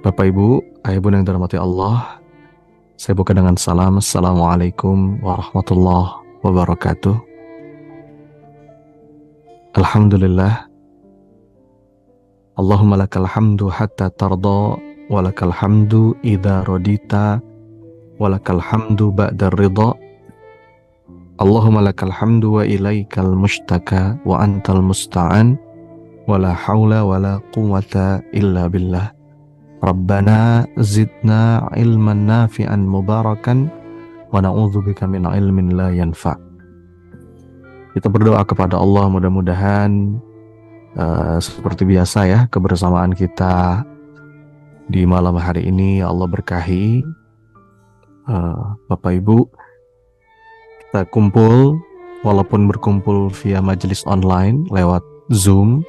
Bapak Ibu, Ayah Bunda yang dirahmati Allah, saya buka dengan salam. Assalamualaikum warahmatullahi wabarakatuh. Alhamdulillah, Allahumma lakal hamdu hatta tarda, walakal hamdu idha rodita, walakal hamdu ba'da ridha. Allahumma lakal hamdu wa ilaikal mustaka wa antal musta'an, wala hawla wala quwwata illa billah. Rabbana zidna ilman nafi'an mubarakan wa na'udzubika min ilmin la yanfa'. Kita berdoa kepada Allah, mudah-mudahan seperti biasa ya, kebersamaan kita di malam hari ini ya Allah berkahi. Bapak Ibu, kita kumpul walaupun berkumpul via majelis online lewat Zoom,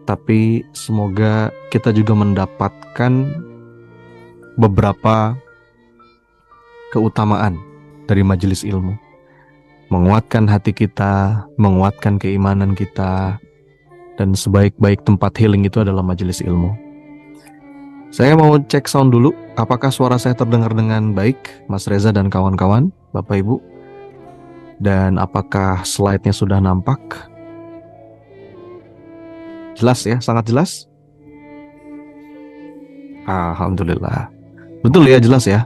tapi semoga kita juga mendapatkan beberapa keutamaan dari majelis ilmu, menguatkan hati kita, menguatkan keimanan kita, dan sebaik-baik tempat healing itu adalah majelis ilmu. Saya mau cek sound dulu, apakah suara saya terdengar dengan baik, Mas Reza dan kawan-kawan, Bapak Ibu, dan apakah slide-nya sudah nampak? Jelas ya, sangat jelas. Alhamdulillah. Betul ya, jelas ya.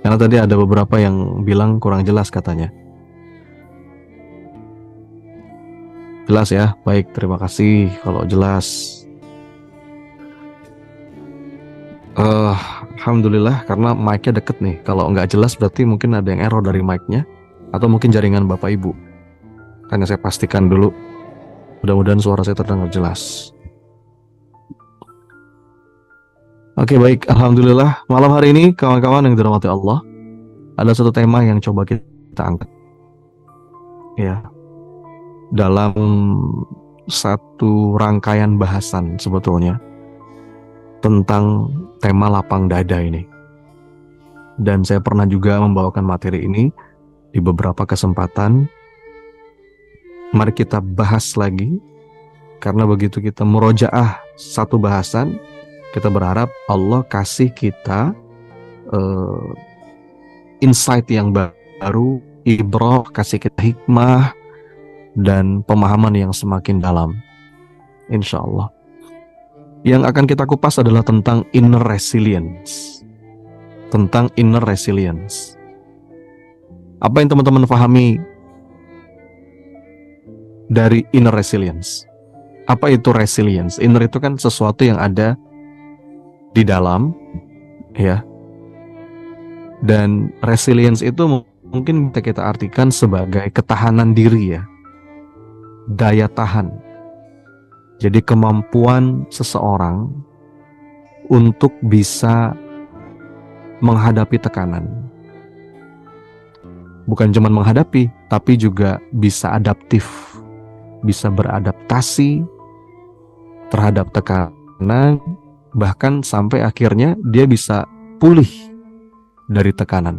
Karena tadi ada beberapa yang bilang kurang jelas katanya. Jelas ya, baik, terima kasih kalau jelas. Alhamdulillah, karena mic-nya deket nih. Kalau nggak jelas berarti mungkin ada yang error dari mic-nya, atau mungkin jaringan Bapak Ibu. Hanya saya pastikan dulu. Mudah-mudahan suara saya terdengar jelas. Oke, baik, alhamdulillah. Malam hari ini kawan-kawan yang dirahmati Allah, ada satu tema yang coba kita angkat. Ya, dalam satu rangkaian bahasan sebetulnya tentang tema lapang dada ini. Dan saya pernah juga membawakan materi ini di beberapa kesempatan. Mari kita bahas lagi, karena begitu kita murojaah satu bahasan, kita berharap Allah kasih kita insight yang baru, ibrah, kasih kita hikmah dan pemahaman yang semakin dalam, insya Allah. Yang akan kita kupas adalah tentang inner resilience. Tentang inner resilience. Apa yang teman-teman pahami dari inner resilience? Apa itu resilience? Inner itu kan sesuatu yang ada di dalam, ya. Dan resilience itu mungkin bisa kita artikan sebagai ketahanan diri ya. Daya tahan. Jadi kemampuan seseorang untuk bisa menghadapi tekanan. Bukan cuma menghadapi, tapi juga bisa adaptif, bisa beradaptasi terhadap tekanan, bahkan sampai akhirnya dia bisa pulih dari tekanan.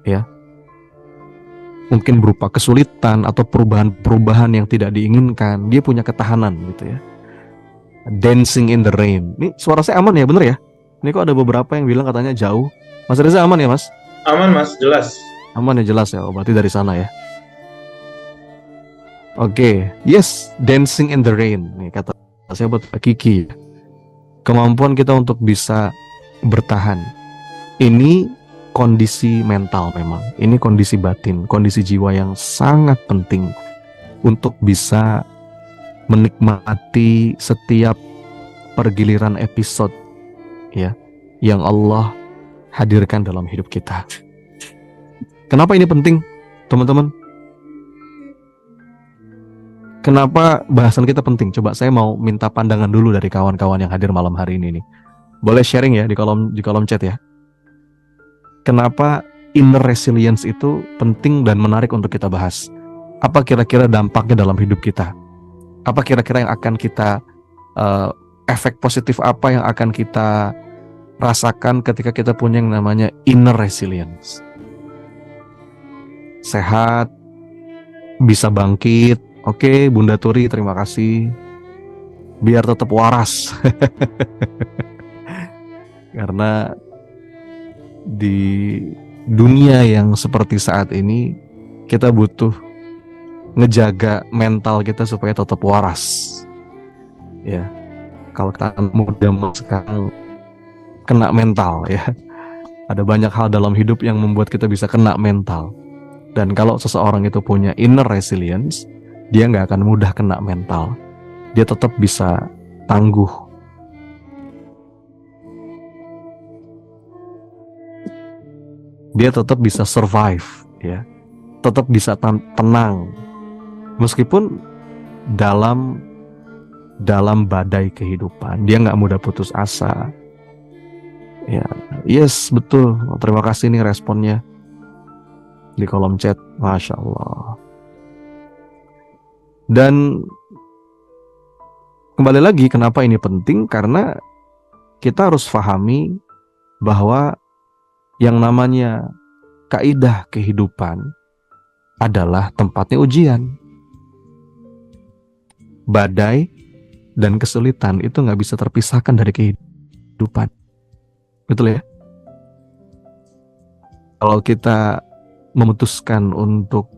Ya. Mungkin berupa kesulitan atau perubahan-perubahan yang tidak diinginkan, dia punya ketahanan gitu ya. Dancing in the rain. Ini suara saya aman ya, bener ya? Ini kok ada beberapa yang bilang katanya jauh. Mas Reza aman ya, Mas? Aman Mas, jelas. Aman ya, jelas ya. Oh, berarti dari sana ya. Oke, yes, dancing in the rain. Nih kata saya buat Kiki. Kemampuan kita untuk bisa bertahan. Ini kondisi mental memang. Ini kondisi batin, kondisi jiwa yang sangat penting untuk bisa menikmati setiap pergiliran episode ya yang Allah hadirkan dalam hidup kita. Kenapa ini penting, teman-teman? Kenapa bahasan kita penting? Coba saya mau minta pandangan dulu dari kawan-kawan yang hadir malam hari ini nih. Boleh sharing ya di kolom chat ya. Kenapa inner resilience itu penting dan menarik untuk kita bahas? Apa kira-kira dampaknya dalam hidup kita? Apa kira-kira yang akan kita efek positif apa yang akan kita rasakan ketika kita punya yang namanya inner resilience? Sehat, bisa bangkit. Oke, Bunda Turi, terima kasih. biar tetap waras. Karena di dunia yang seperti saat ini, kita butuh ngejaga mental kita supaya tetap waras. Ya, kalau kita muda sekarang kena mental ya. Ada banyak hal dalam hidup yang membuat kita bisa kena mental. Dan kalau seseorang itu punya inner resilience, dia nggak akan mudah kena mental. Dia tetap bisa tangguh. Dia tetap bisa survive, ya. Tetap bisa tenang. Meskipun dalam badai kehidupan, dia nggak mudah putus asa. Ya, yes, betul. Terima kasih nih responnya di kolom chat, Masya Allah. Dan kembali lagi, kenapa ini penting? Karena kita harus pahami bahwa yang namanya kaidah kehidupan adalah tempatnya ujian. Badai dan kesulitan itu nggak bisa terpisahkan dari kehidupan. Betul ya? Kalau kita memutuskan untuk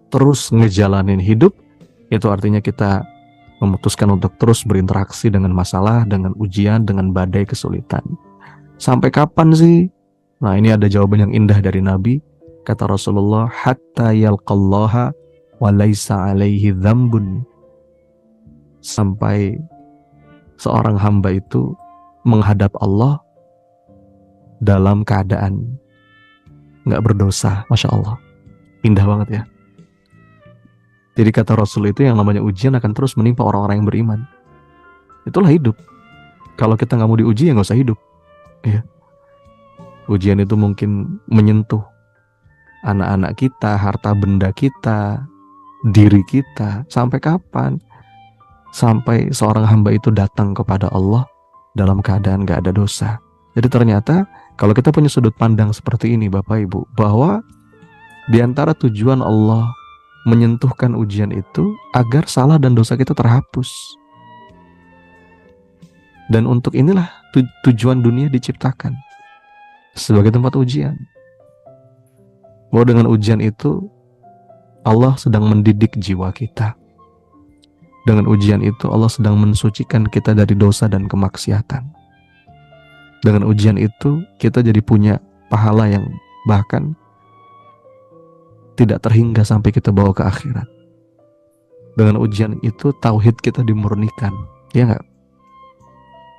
terus ngejalanin hidup, itu artinya kita memutuskan untuk terus berinteraksi dengan masalah, dengan ujian, dengan badai kesulitan. Sampai kapan sih? Nah, ini ada jawaban yang indah dari Nabi. Kata Rasulullah, hatta yalqallaha wa laisa alaihi dzambun. Sampai seorang hamba itu menghadap Allah dalam keadaan nggak berdosa. Masya Allah, indah banget ya. Jadi kata Rasul itu, yang namanya ujian akan terus menimpa orang-orang yang beriman. Itulah hidup. Kalau kita nggak mau diuji, ya nggak usah hidup. Ya. Ujian itu mungkin menyentuh anak-anak kita, harta benda kita, diri kita. Sampai kapan? Sampai seorang hamba itu datang kepada Allah dalam keadaan gak ada dosa. Jadi ternyata kalau kita punya sudut pandang seperti ini, Bapak Ibu, bahwa di antara tujuan Allah menyentuhkan ujian itu agar salah dan dosa kita terhapus. Dan untuk inilah tujuan dunia diciptakan, sebagai tempat ujian. Bahwa dengan ujian itu Allah sedang mendidik jiwa kita. Dengan ujian itu Allah sedang mensucikan kita dari dosa dan kemaksiatan. Dengan ujian itu kita jadi punya pahala yang bahkan tidak terhingga sampai kita bawa ke akhirat. Dengan ujian itu tauhid kita dimurnikan, ya nggak?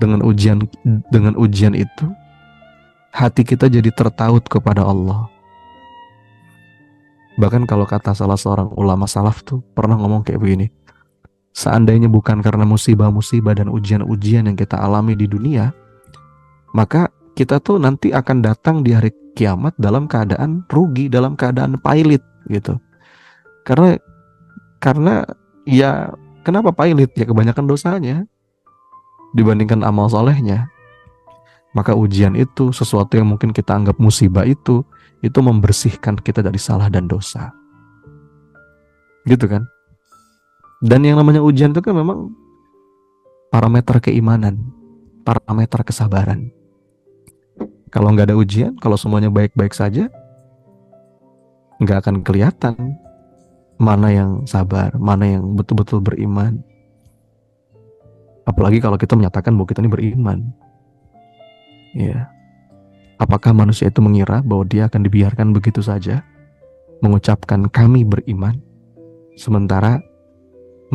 Dengan ujian itu hati kita jadi tertaut kepada Allah. Bahkan kalau kata salah seorang ulama salaf tuh pernah ngomong kayak begini, seandainya bukan karena musibah-musibah dan ujian-ujian yang kita alami di dunia, maka kita tuh nanti akan datang di hari kiamat dalam keadaan rugi, dalam keadaan pailit gitu. Karena ya kenapa pailit? Ya kebanyakan dosanya dibandingkan amal solehnya. Maka ujian itu, sesuatu yang mungkin kita anggap musibah itu membersihkan kita dari salah dan dosa. Gitu kan? Dan yang namanya ujian itu kan memang parameter keimanan, parameter kesabaran. Kalau nggak ada ujian, kalau semuanya baik-baik saja, nggak akan kelihatan mana yang sabar, mana yang betul-betul beriman. Apalagi kalau kita menyatakan bahwa kita ini beriman. Ya. Apakah manusia itu mengira bahwa dia akan dibiarkan begitu saja mengucapkan kami beriman, sementara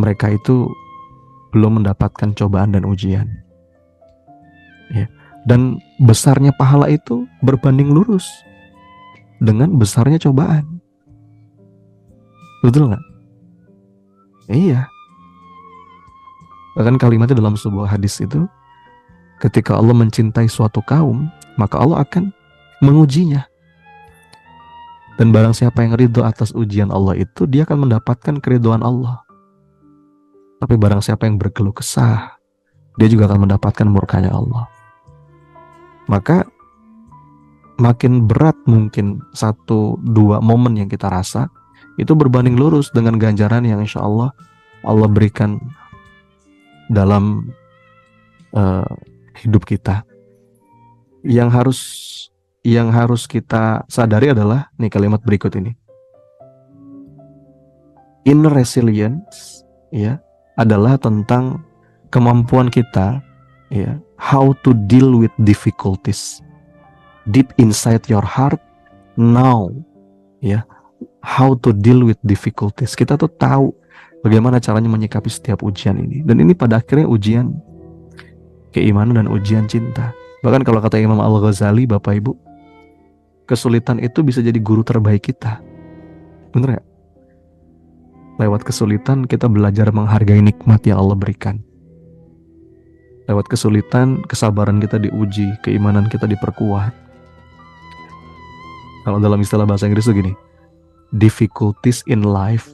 mereka itu belum mendapatkan cobaan dan ujian. Ya. Dan besarnya pahala itu berbanding lurus dengan besarnya cobaan. Betul nggak? Iya. Bahkan kalimatnya dalam sebuah hadis itu, ketika Allah mencintai suatu kaum, maka Allah akan mengujinya. Dan barang siapa yang ridho atas ujian Allah itu, dia akan mendapatkan keridhaan Allah. Tapi barang siapa yang berkeluh kesah, dia juga akan mendapatkan murkanya Allah. Maka makin berat mungkin 1-2 momen yang kita rasa, itu berbanding lurus dengan ganjaran yang insya Allah berikan dalam hidup kita. Yang harus kita sadari adalah nih kalimat berikut ini. Inner resilience ya adalah tentang kemampuan kita ya how to deal with difficulties deep inside your heart now ya, how to deal with difficulties. Kita tuh tahu bagaimana caranya menyikapi setiap ujian ini, dan ini pada akhirnya ujian keimanan dan ujian cinta. Bahkan kalau kata Imam Al-Ghazali, Bapak Ibu, kesulitan itu bisa jadi guru terbaik kita. Bener ya? Lewat kesulitan kita belajar menghargai nikmat yang Allah berikan. Lewat kesulitan, kesabaran kita diuji, keimanan kita diperkuat. Kalau dalam istilah bahasa Inggris itu gini, difficulties in life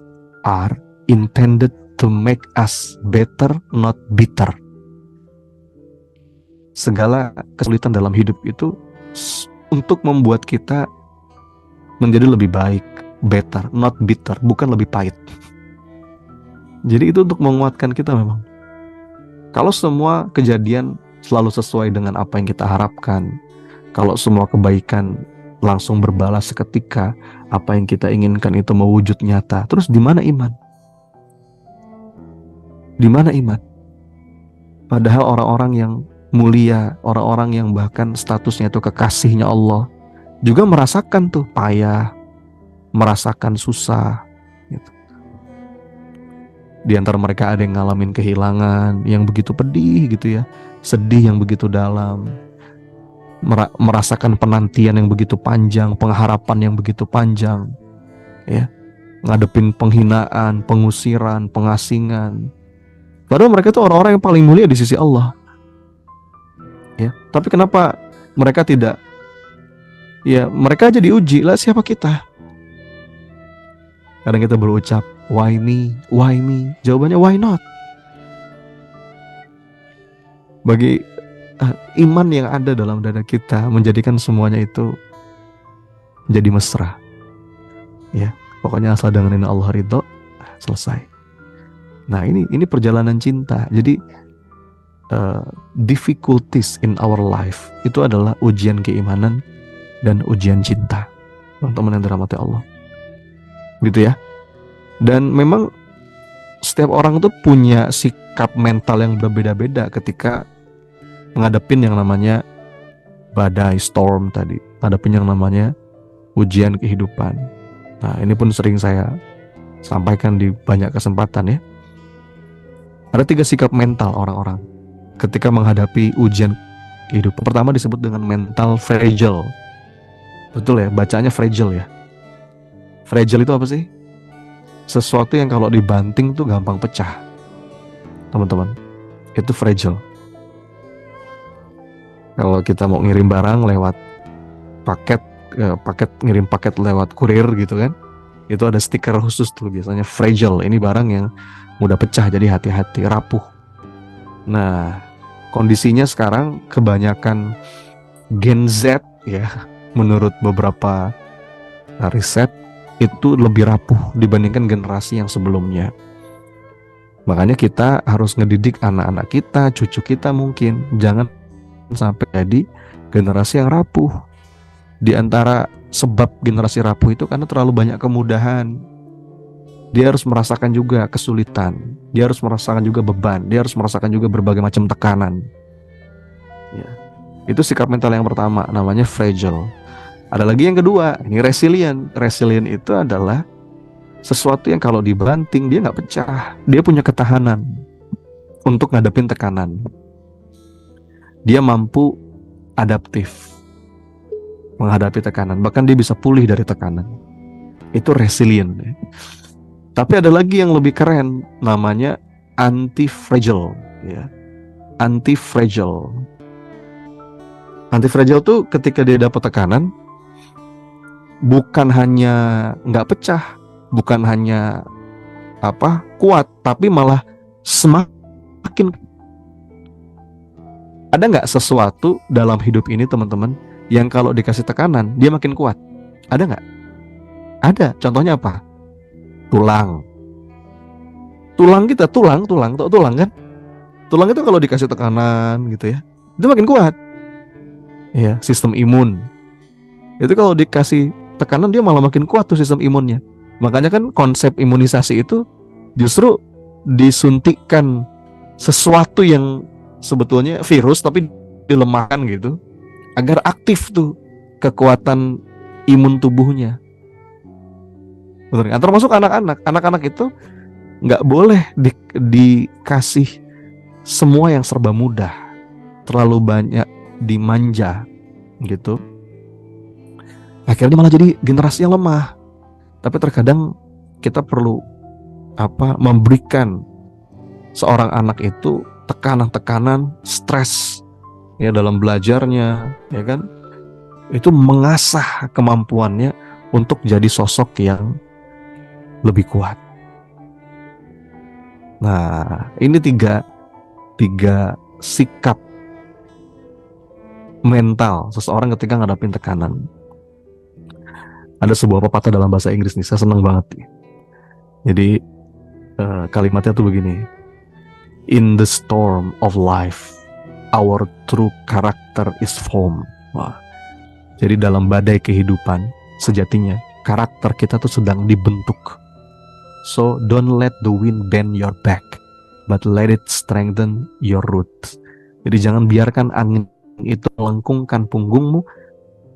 are intended to make us better, not bitter. Segala kesulitan dalam hidup itu untuk membuat kita menjadi lebih baik, better, not bitter, bukan lebih pahit. Jadi itu untuk menguatkan kita memang. Kalau semua kejadian selalu sesuai dengan apa yang kita harapkan, kalau semua kebaikan langsung berbalas seketika, apa yang kita inginkan itu mewujud nyata, terus di mana iman? Di mana iman? Padahal orang-orang yang mulia, orang-orang yang bahkan statusnya itu kekasihnya Allah, juga merasakan tuh payah, merasakan susah gitu. Di antara mereka ada yang ngalamin kehilangan yang begitu pedih gitu ya, sedih yang begitu dalam, merasakan penantian yang begitu panjang, pengharapan yang begitu panjang ya, ngadepin penghinaan, pengusiran, pengasingan. Padahal mereka itu orang-orang yang paling mulia di sisi Allah ya. Tapi kenapa mereka tidak? Ya mereka aja diuji, lah siapa kita? Kadang kita berucap, why me? Why me? Jawabannya why not? Bagi iman yang ada dalam dada kita menjadikan semuanya itu jadi mesra. Ya, pokoknya asal dengerin Allah ridho, selesai. Nah, ini perjalanan cinta. Jadi difficulties in our life itu adalah ujian keimanan dan ujian cinta. Teman-teman yang dirahmati Allah. Gitu ya. Dan memang setiap orang tuh punya sikap mental yang berbeda-beda ketika menghadapin yang namanya badai, storm tadi, hadapin yang namanya ujian kehidupan. Nah, ini pun sering saya sampaikan di banyak kesempatan ya. Ada 3 sikap mental orang-orang ketika menghadapi ujian kehidupan. Pertama disebut dengan mental fragile. Betul ya, bacanya fragile ya. Fragile itu apa sih? Sesuatu yang kalau dibanting tuh gampang pecah. Teman-teman, itu fragile. Kalau kita mau ngirim barang lewat ngirim paket lewat kurir gitu kan, itu ada stiker khusus tuh biasanya fragile. Ini barang yang mudah pecah, jadi hati-hati, rapuh. Nah, kondisinya sekarang kebanyakan Gen Z ya, menurut beberapa riset itu lebih rapuh dibandingkan generasi yang sebelumnya. Makanya kita harus ngedidik anak-anak kita, cucu kita mungkin jangan sampai jadi generasi yang rapuh. Di antara sebab generasi rapuh itu karena terlalu banyak kemudahan. Dia harus merasakan juga kesulitan, dia harus merasakan juga beban, dia harus merasakan juga berbagai macam tekanan ya. Itu sikap mental yang pertama, namanya fragile. Ada lagi yang kedua, ini resilient. Resilient itu adalah sesuatu yang kalau dibanting dia nggak pecah. Dia punya ketahanan untuk ngadepin tekanan. Dia mampu adaptif menghadapi tekanan. Bahkan dia bisa pulih dari tekanan. Itu resilient. Tapi ada lagi yang lebih keren, namanya anti-fragile. Ya. Anti-fragile. Anti-fragile tuh ketika dia dapat tekanan, bukan hanya nggak pecah, bukan hanya kuat, tapi malah semakin. Ada nggak sesuatu dalam hidup ini teman-teman yang kalau dikasih tekanan dia makin kuat? Ada nggak? Ada. Contohnya apa? Tulang kita, tulang kan? Tulang itu kalau dikasih tekanan gitu ya, itu makin kuat. Ya, sistem imun. Itu kalau dikasih tekanan dia malah makin kuat tuh sistem imunnya. Makanya kan konsep imunisasi itu justru disuntikkan sesuatu yang sebetulnya virus tapi dilemahkan gitu agar aktif tuh kekuatan imun tubuhnya. Betul kan? Termasuk anak-anak itu nggak boleh dikasih semua yang serba mudah, terlalu banyak dimanja gitu. Akhirnya malah jadi generasi yang lemah. Tapi terkadang kita perlu memberikan seorang anak itu tekanan-tekanan, stres ya dalam belajarnya, ya kan? Itu mengasah kemampuannya untuk jadi sosok yang lebih kuat. Nah, ini tiga sikap mental seseorang ketika ngadapin tekanan. Ada sebuah pepatah dalam bahasa Inggris nih, saya senang banget. Jadi kalimatnya tuh begini: In the storm of life, our true character is formed. Wah. Jadi dalam badai kehidupan, sejatinya karakter kita tuh sedang dibentuk. So don't let the wind bend your back, but let it strengthen your roots. Jadi jangan biarkan angin itu melengkungkan punggungmu,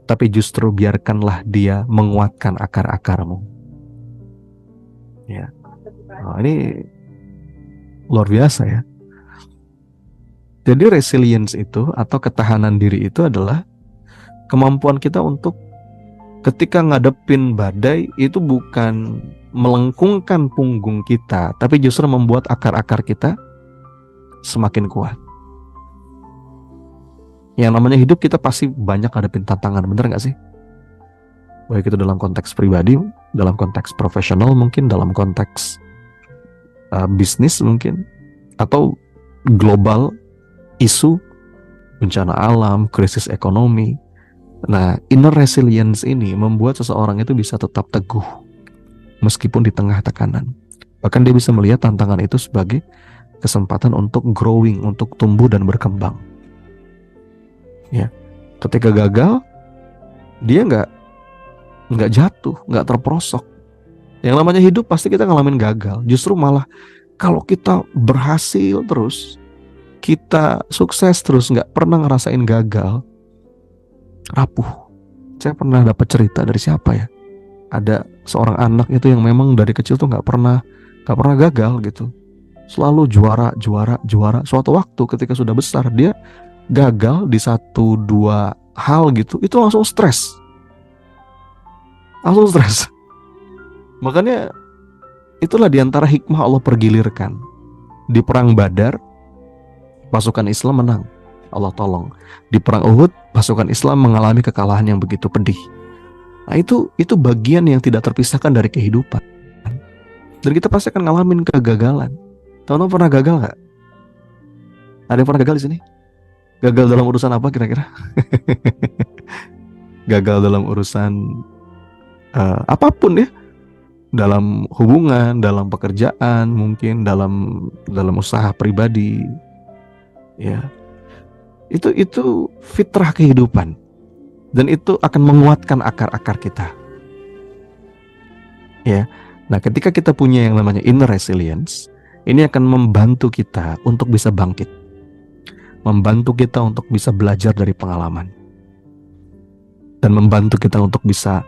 tapi justru biarkanlah dia menguatkan akar-akarmu. Ya, ini luar biasa ya. Jadi resilience itu atau ketahanan diri itu adalah kemampuan kita untuk ketika ngadepin badai itu bukan melengkungkan punggung kita, tapi justru membuat akar-akar kita semakin kuat. Yang namanya hidup kita pasti banyak ngadepin tantangan, bener gak sih? Baik itu dalam konteks pribadi, dalam konteks profesional mungkin, dalam konteks bisnis mungkin, atau global, isu, bencana alam, krisis ekonomi. Nah, inner resilience ini membuat seseorang itu bisa tetap teguh meskipun di tengah tekanan. Bahkan dia bisa melihat tantangan itu sebagai kesempatan untuk growing, untuk tumbuh dan berkembang. Ya, ketika gagal, dia nggak jatuh, nggak terperosok. Yang namanya hidup pasti kita ngalamin gagal. Justru malah kalau kita berhasil terus, kita sukses terus, nggak pernah ngerasain gagal, rapuh. Saya pernah dapat cerita dari siapa ya? Ada seorang anak itu yang memang dari kecil tuh nggak pernah gagal gitu. Selalu juara. Suatu waktu ketika sudah besar dia gagal di 1-2 hal gitu, itu langsung stres. Makanya itulah diantara hikmah Allah pergilirkan. Di perang Badar pasukan Islam menang, Allah tolong. Di perang Uhud pasukan Islam mengalami kekalahan yang begitu pedih. Nah itu bagian yang tidak terpisahkan dari kehidupan. Dan kita pasti akan ngalamin kegagalan. Teman-teman pernah gagal nggak? Ada yang pernah gagal di sini? Gagal dalam urusan apa kira-kira? Gagal dalam urusan apapun ya, dalam hubungan, dalam pekerjaan, mungkin dalam usaha pribadi, ya. Itu fitrah kehidupan, dan itu akan menguatkan akar-akar kita. Ya, nah ketika kita punya yang namanya inner resilience, ini akan membantu kita untuk bisa bangkit, membantu kita untuk bisa belajar dari pengalaman, dan membantu kita untuk bisa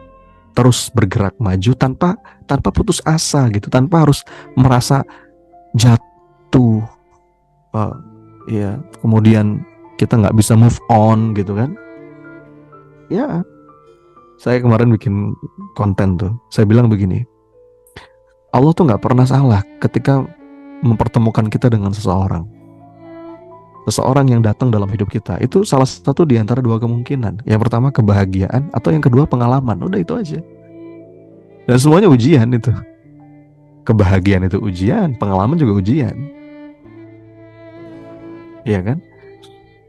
terus bergerak maju tanpa putus asa gitu, tanpa harus merasa jatuh, ya kemudian kita nggak bisa move on gitu kan. Ya, saya kemarin bikin konten tuh, saya bilang begini, Allah tuh nggak pernah salah ketika mempertemukan kita dengan seseorang yang datang dalam hidup kita. Itu salah satu di antara 2 kemungkinan. Yang pertama kebahagiaan, atau yang kedua pengalaman. Udah itu aja. Dan semuanya ujian itu. Kebahagiaan itu ujian, pengalaman juga ujian. Iya kan?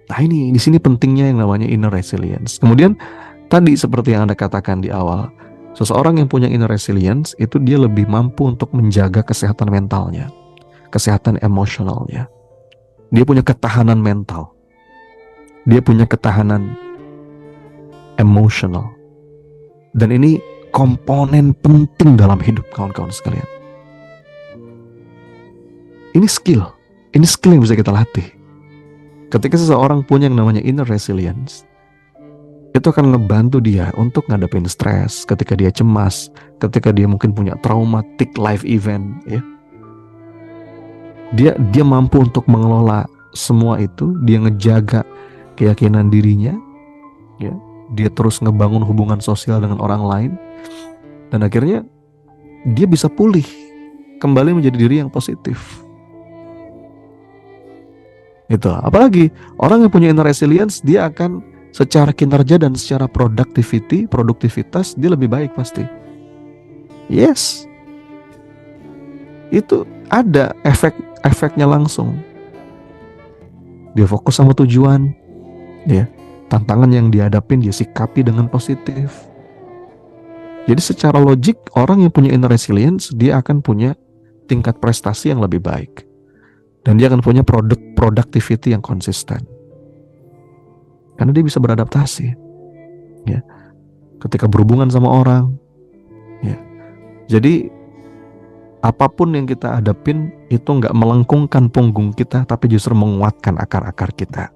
Nah ini di sini pentingnya yang namanya inner resilience. Kemudian tadi seperti yang Anda katakan di awal, seseorang yang punya inner resilience itu dia lebih mampu untuk menjaga kesehatan mentalnya, kesehatan emosionalnya. dia punya ketahanan mental, dia punya ketahanan emosional. Dan ini komponen penting dalam hidup kawan-kawan sekalian. Ini skill yang bisa kita latih. Ketika seseorang punya yang namanya inner resilience, itu akan ngebantu dia untuk ngadepin stres, ketika dia cemas, ketika dia mungkin punya traumatic life event, ya. Dia mampu untuk mengelola semua itu, dia ngejaga keyakinan dirinya, ya. Dia terus ngebangun hubungan sosial dengan orang lain, dan akhirnya dia bisa pulih kembali menjadi diri yang positif. Itu. Apalagi orang yang punya inner resilience, dia akan secara kinerja dan secara produktivitas dia lebih baik pasti. Yes. Itu ada efeknya langsung. Dia fokus sama tujuan, ya. Tantangan yang dihadapin dia sikapi dengan positif. Jadi secara logik, orang yang punya inner resilience, dia akan punya tingkat prestasi yang lebih baik. Dan dia akan punya productivity yang konsisten. Karena dia bisa beradaptasi, ya, ketika berhubungan sama orang, ya. Jadi apapun yang kita hadapin itu nggak melengkungkan punggung kita, tapi justru menguatkan akar-akar kita.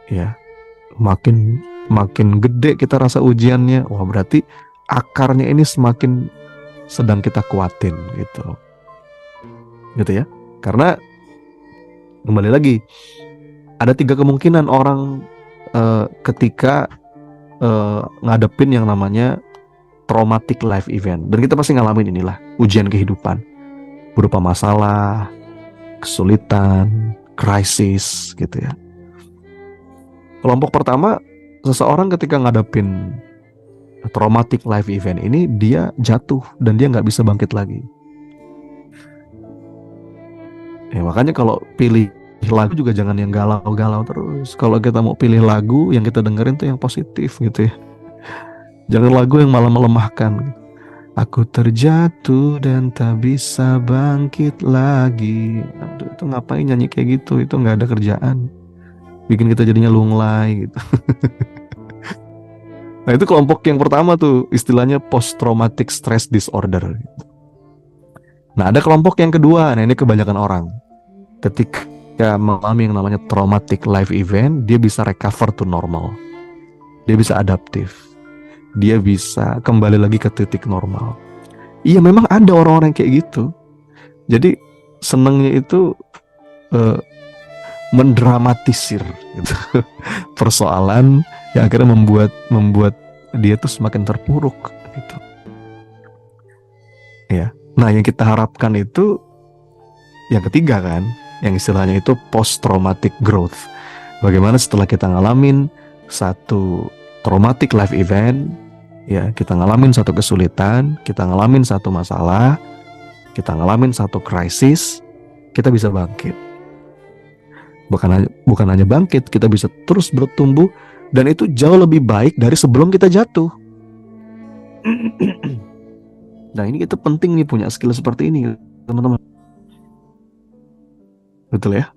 Ya, makin gede kita rasa ujiannya, wah berarti akarnya ini semakin sedang kita kuatin, gitu ya. Karena kembali lagi, ada 3 kemungkinan orang ketika ngadepin yang namanya traumatic life event. Dan kita pasti ngalamin inilah, ujian kehidupan berupa masalah, kesulitan, krisis, gitu ya. Kelompok pertama, seseorang ketika ngadepin traumatic life event ini, dia jatuh dan dia nggak bisa bangkit lagi. Ya, makanya kalau pilih lagu juga jangan yang galau-galau terus. Kalau kita mau pilih lagu, yang kita dengerin tuh yang positif, gitu ya. Jangan lagu yang malah melemahkan. Aku terjatuh dan tak bisa bangkit lagi. Aduh, itu ngapain nyanyi kayak gitu? Itu nggak ada kerjaan. Bikin kita jadinya lunglai, gitu. Nah, itu kelompok yang pertama tuh, istilahnya post traumatic stress disorder. Nah, ada kelompok yang kedua. Nah, ini kebanyakan orang. Ketika mengalami yang namanya traumatic life event, dia bisa recover to normal. Dia bisa adaptif. Dia bisa kembali lagi ke titik normal. Iya, memang ada orang-orang kayak gitu. Jadi senengnya itu mendramatisir, gitu, persoalan yang akhirnya membuat dia tuh semakin terpuruk, gitu. Ya. Nah, yang kita harapkan itu yang ketiga kan, yang istilahnya itu post traumatic growth. Bagaimana setelah kita ngalamin satu traumatic life event, ya, kita ngalamin satu kesulitan, kita ngalamin satu masalah, kita ngalamin satu krisis, kita bisa bangkit. Bukan hanya bangkit, kita bisa terus bertumbuh, dan itu jauh lebih baik dari sebelum kita jatuh. Nah, ini kita penting nih punya skill seperti ini, teman-teman. Betul ya?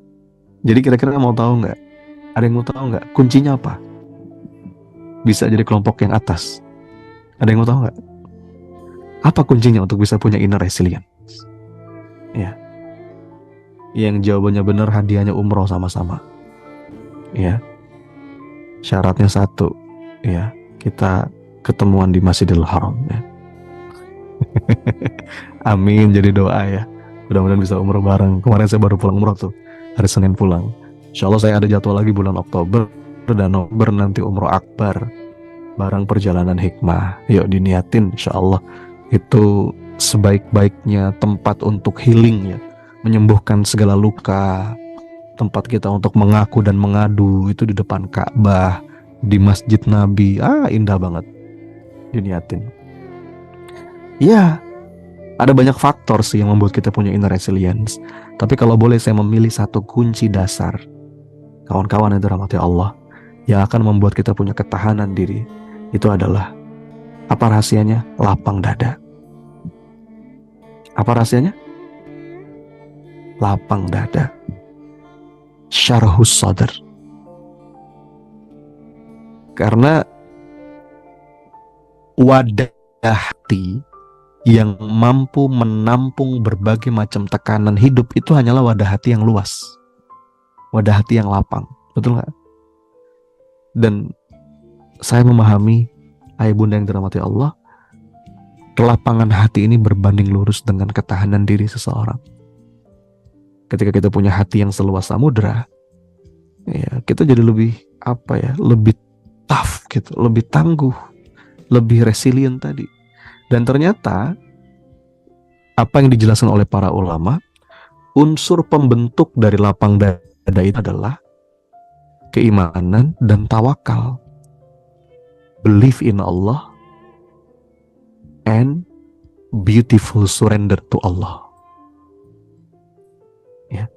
Jadi kira-kira mau tahu nggak? Ada yang mau tahu nggak? Kuncinya apa? Bisa jadi kelompok yang atas. Ada yang mau tahu nggak? Apa kuncinya untuk bisa punya inner resilience? Ya. Yang jawabannya benar, hadiahnya umroh sama-sama. Ya. Syaratnya satu, ya, kita ketemuan di Masjidil Haram, ya. Amin, jadi doa ya. Mudah-mudahan bisa umroh bareng. Kemarin saya baru pulang umroh tuh, hari Senin pulang. Insya Allah saya ada jadwal lagi bulan Oktober dan November nanti umroh akbar bareng perjalanan hikmah. Yuk diniatin, insya Allah. Itu sebaik-baiknya tempat untuk healing, ya, menyembuhkan segala luka. Tempat kita untuk mengaku dan mengadu itu di depan Ka'bah, di Masjid Nabi. Indah banget. Diniatin. Ya, ada banyak faktor sih yang membuat kita punya inner resilience. Tapi kalau boleh saya memilih satu kunci dasar, kawan-kawan yang dirahmati Allah, yang akan membuat kita punya ketahanan diri, itu adalah, apa rahasianya? Lapang dada. Apa rahasianya? Lapang dada. syarhus sadr. Karena wadah hati yang mampu menampung berbagai macam tekanan hidup itu hanyalah wadah hati yang luas, wadah hati yang lapang, betul nggak? Dan saya memahami, ayah bunda yang dirahmati Allah, kelapangan hati ini berbanding lurus dengan ketahanan diri seseorang. Ketika kita punya hati yang seluas samudra, ya kita jadi lebih lebih tough gitu, lebih tangguh, lebih resilient tadi. Dan ternyata apa yang dijelaskan oleh para ulama, unsur pembentuk dari lapang dada itu adalah keimanan dan tawakal. Believe in Allah and beautiful surrender to Allah. Ya.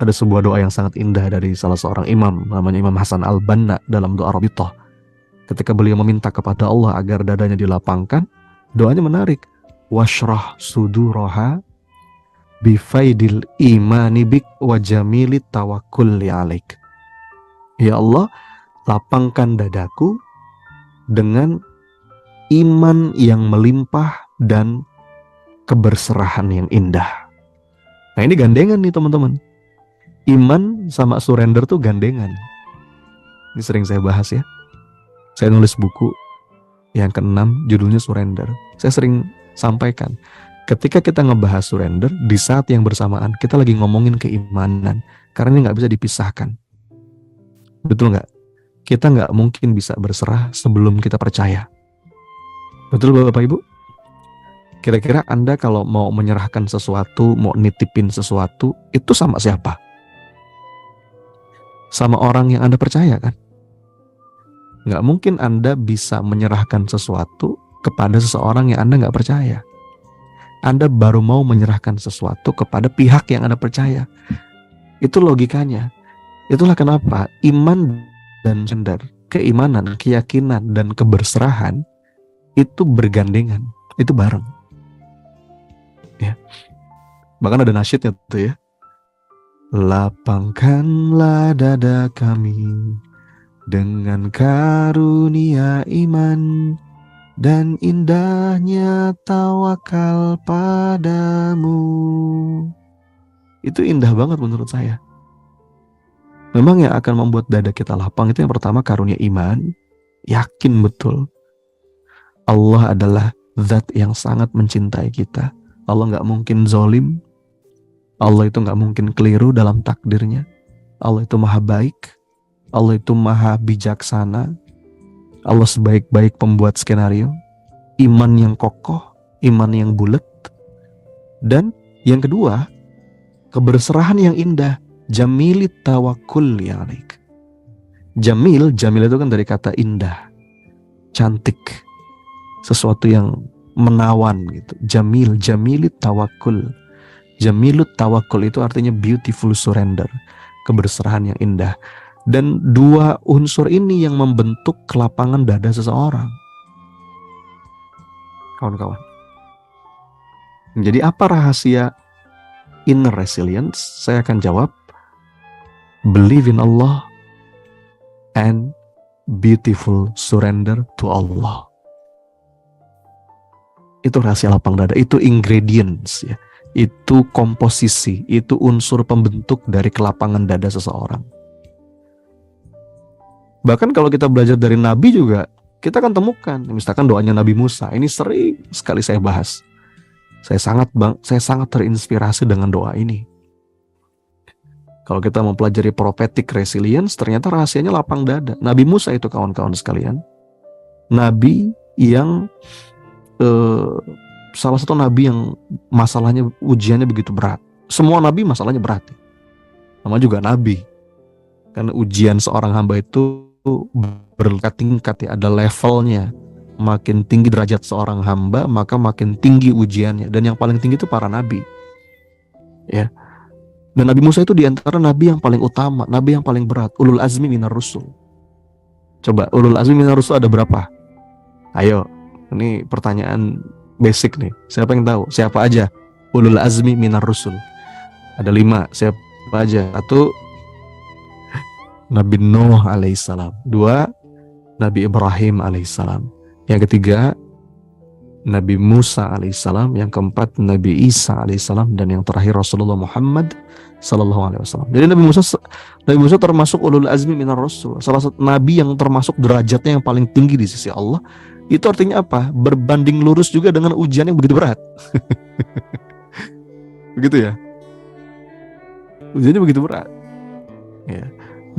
Ada sebuah doa yang sangat indah dari salah seorang imam, namanya Imam Hasan al-Banna, dalam doa Rabithah. Ketika beliau meminta kepada Allah agar dadanya dilapangkan, doanya menarik. Washrah suduraha bifaidil imani bik wa jamilit tawakkulli alaik. Ya Allah, lapangkan dadaku dengan iman yang melimpah dan keberserahan yang indah. Nah, ini gandengan nih teman-teman. Iman sama surrender tuh gandengan. Ini sering saya bahas ya. Saya nulis buku yang ke-6, judulnya Surrender. Saya sering sampaikan, ketika kita ngebahas surrender, di saat yang bersamaan kita lagi ngomongin keimanan, karena ini nggak bisa dipisahkan. Betul nggak? Kita nggak mungkin bisa berserah sebelum kita percaya. Betul Bapak Ibu? Kira-kira Anda kalau mau menyerahkan sesuatu, mau nitipin sesuatu, itu sama siapa? Sama orang yang Anda percaya kan? Nggak mungkin Anda bisa menyerahkan sesuatu kepada seseorang yang Anda nggak percaya. Anda baru mau menyerahkan sesuatu kepada pihak yang Anda percaya. Itu logikanya. Itulah kenapa iman dan surrender, keimanan, keyakinan, dan keberserahan itu bergandengan, itu bareng. Ya. Bahkan ada nasyidnya tuh ya. Lapangkanlah dada kami dengan karunia iman dan indahnya tawakal padamu. Itu indah banget menurut saya. Memang yang akan membuat dada kita lapang itu yang pertama karunia iman. Yakin betul Allah adalah zat yang sangat mencintai kita. Allah gak mungkin zolim. Allah itu gak mungkin keliru dalam takdirnya. Allah itu maha baik. Allah itu maha bijaksana. Allah sebaik-baik pembuat skenario. Iman yang kokoh, iman yang bulat. Dan yang kedua, keberserahan yang indah. Jamilit tawakkul alaik. Jamil itu kan dari kata indah, cantik, sesuatu yang menawan gitu. Jamilit tawakkul. Jamilut tawakkul itu artinya beautiful surrender, keberserahan yang indah. Dan dua unsur ini yang membentuk kelapangan dada seseorang. Kawan-kawan. Jadi apa rahasia inner resilience? Saya akan jawab, believe in Allah and beautiful surrender to Allah. Itu rahasia lapang dada, itu ingredients ya. Itu komposisi, itu unsur pembentuk dari kelapangan dada seseorang. Bahkan kalau kita belajar dari Nabi juga, kita akan temukan, misalkan doanya Nabi Musa, ini sering sekali saya bahas. Saya sangat terinspirasi dengan doa ini. Kalau kita mempelajari prophetic resilience, ternyata rahasianya lapang dada. Nabi Musa itu kawan-kawan sekalian, Nabi yang salah satu Nabi yang masalahnya, ujiannya begitu berat. Semua Nabi masalahnya berat. Nama juga Nabi. Karena ujian seorang hamba itu bertingkat ya, ada levelnya. Makin tinggi derajat seorang hamba, maka makin tinggi ujiannya. Dan yang paling tinggi itu para nabi. Ya. Dan Nabi Musa itu diantara nabi yang paling utama, nabi yang paling berat, ulul azmi minar rusul. Coba, ulul azmi minar rusul ada berapa? Ayo, ini pertanyaan basic nih. Siapa yang tahu? Siapa aja ulul azmi minar rusul? Ada 5. Siapa aja. Satu, Nabi Nuh alaihissalam. Dua, Nabi Ibrahim alaihissalam. Yang ketiga, Nabi Musa alaihissalam. Yang keempat, Nabi Isa alaihissalam. Dan yang terakhir, Rasulullah Muhammad sallallahu alaihi wasallam. Jadi Nabi Musa termasuk ulul azmi minar rasul. Salah satu nabi yang termasuk derajatnya yang paling tinggi di sisi Allah. Itu artinya apa? Berbanding lurus juga dengan ujian yang begitu berat. Begitu ya. Ujiannya begitu berat. Ya.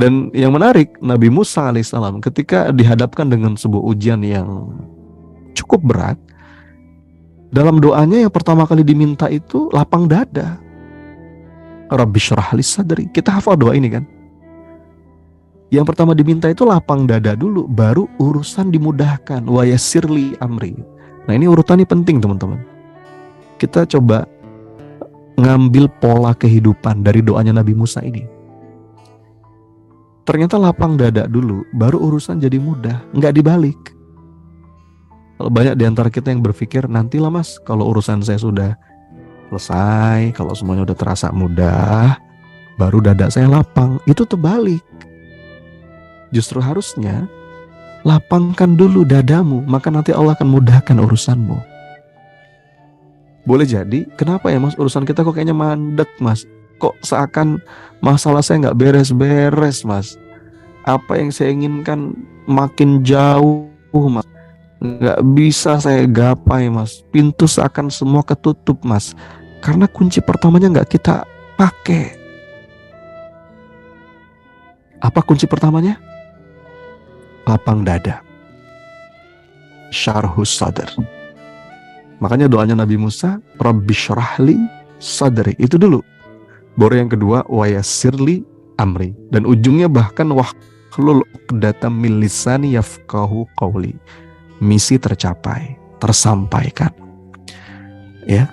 Dan yang menarik, Nabi Musa alaihissalam ketika dihadapkan dengan sebuah ujian yang cukup berat, dalam doanya yang pertama kali diminta itu lapang dada. Rabbi syrah li sadri. Kita hafal doa ini kan? Yang pertama diminta itu lapang dada dulu, baru urusan dimudahkan. Wa yassirli amri. Nah, ini urutannya penting teman-teman. Kita coba ngambil pola kehidupan dari doanya Nabi Musa ini. Ternyata lapang dada dulu, baru urusan jadi mudah. Nggak dibalik. Kalau banyak di antara kita yang berpikir, nantilah mas, kalau urusan saya sudah selesai, kalau semuanya udah terasa mudah, baru dada saya lapang. Itu terbalik. Justru harusnya lapangkan dulu dadamu, maka nanti Allah akan mudahkan urusanmu. Boleh jadi, kenapa ya mas urusan kita kok kayaknya mandek mas? Kok seakan masalah saya nggak beres-beres mas? Apa yang saya inginkan makin jauh mas? Nggak bisa saya gapai mas. Pintu seakan semua ketutup mas. Karena kunci pertamanya nggak kita pakai. Apa kunci pertamanya? Lapang dada. Syarhus sadr. Makanya doanya Nabi Musa, Rabbi syrahli sadri. Itu dulu. Baru yang kedua, wa yassirli amri. Dan ujungnya bahkan wahlul uqdatam min lisani yafqahu qawli. Misi tercapai, tersampaikan. Ya.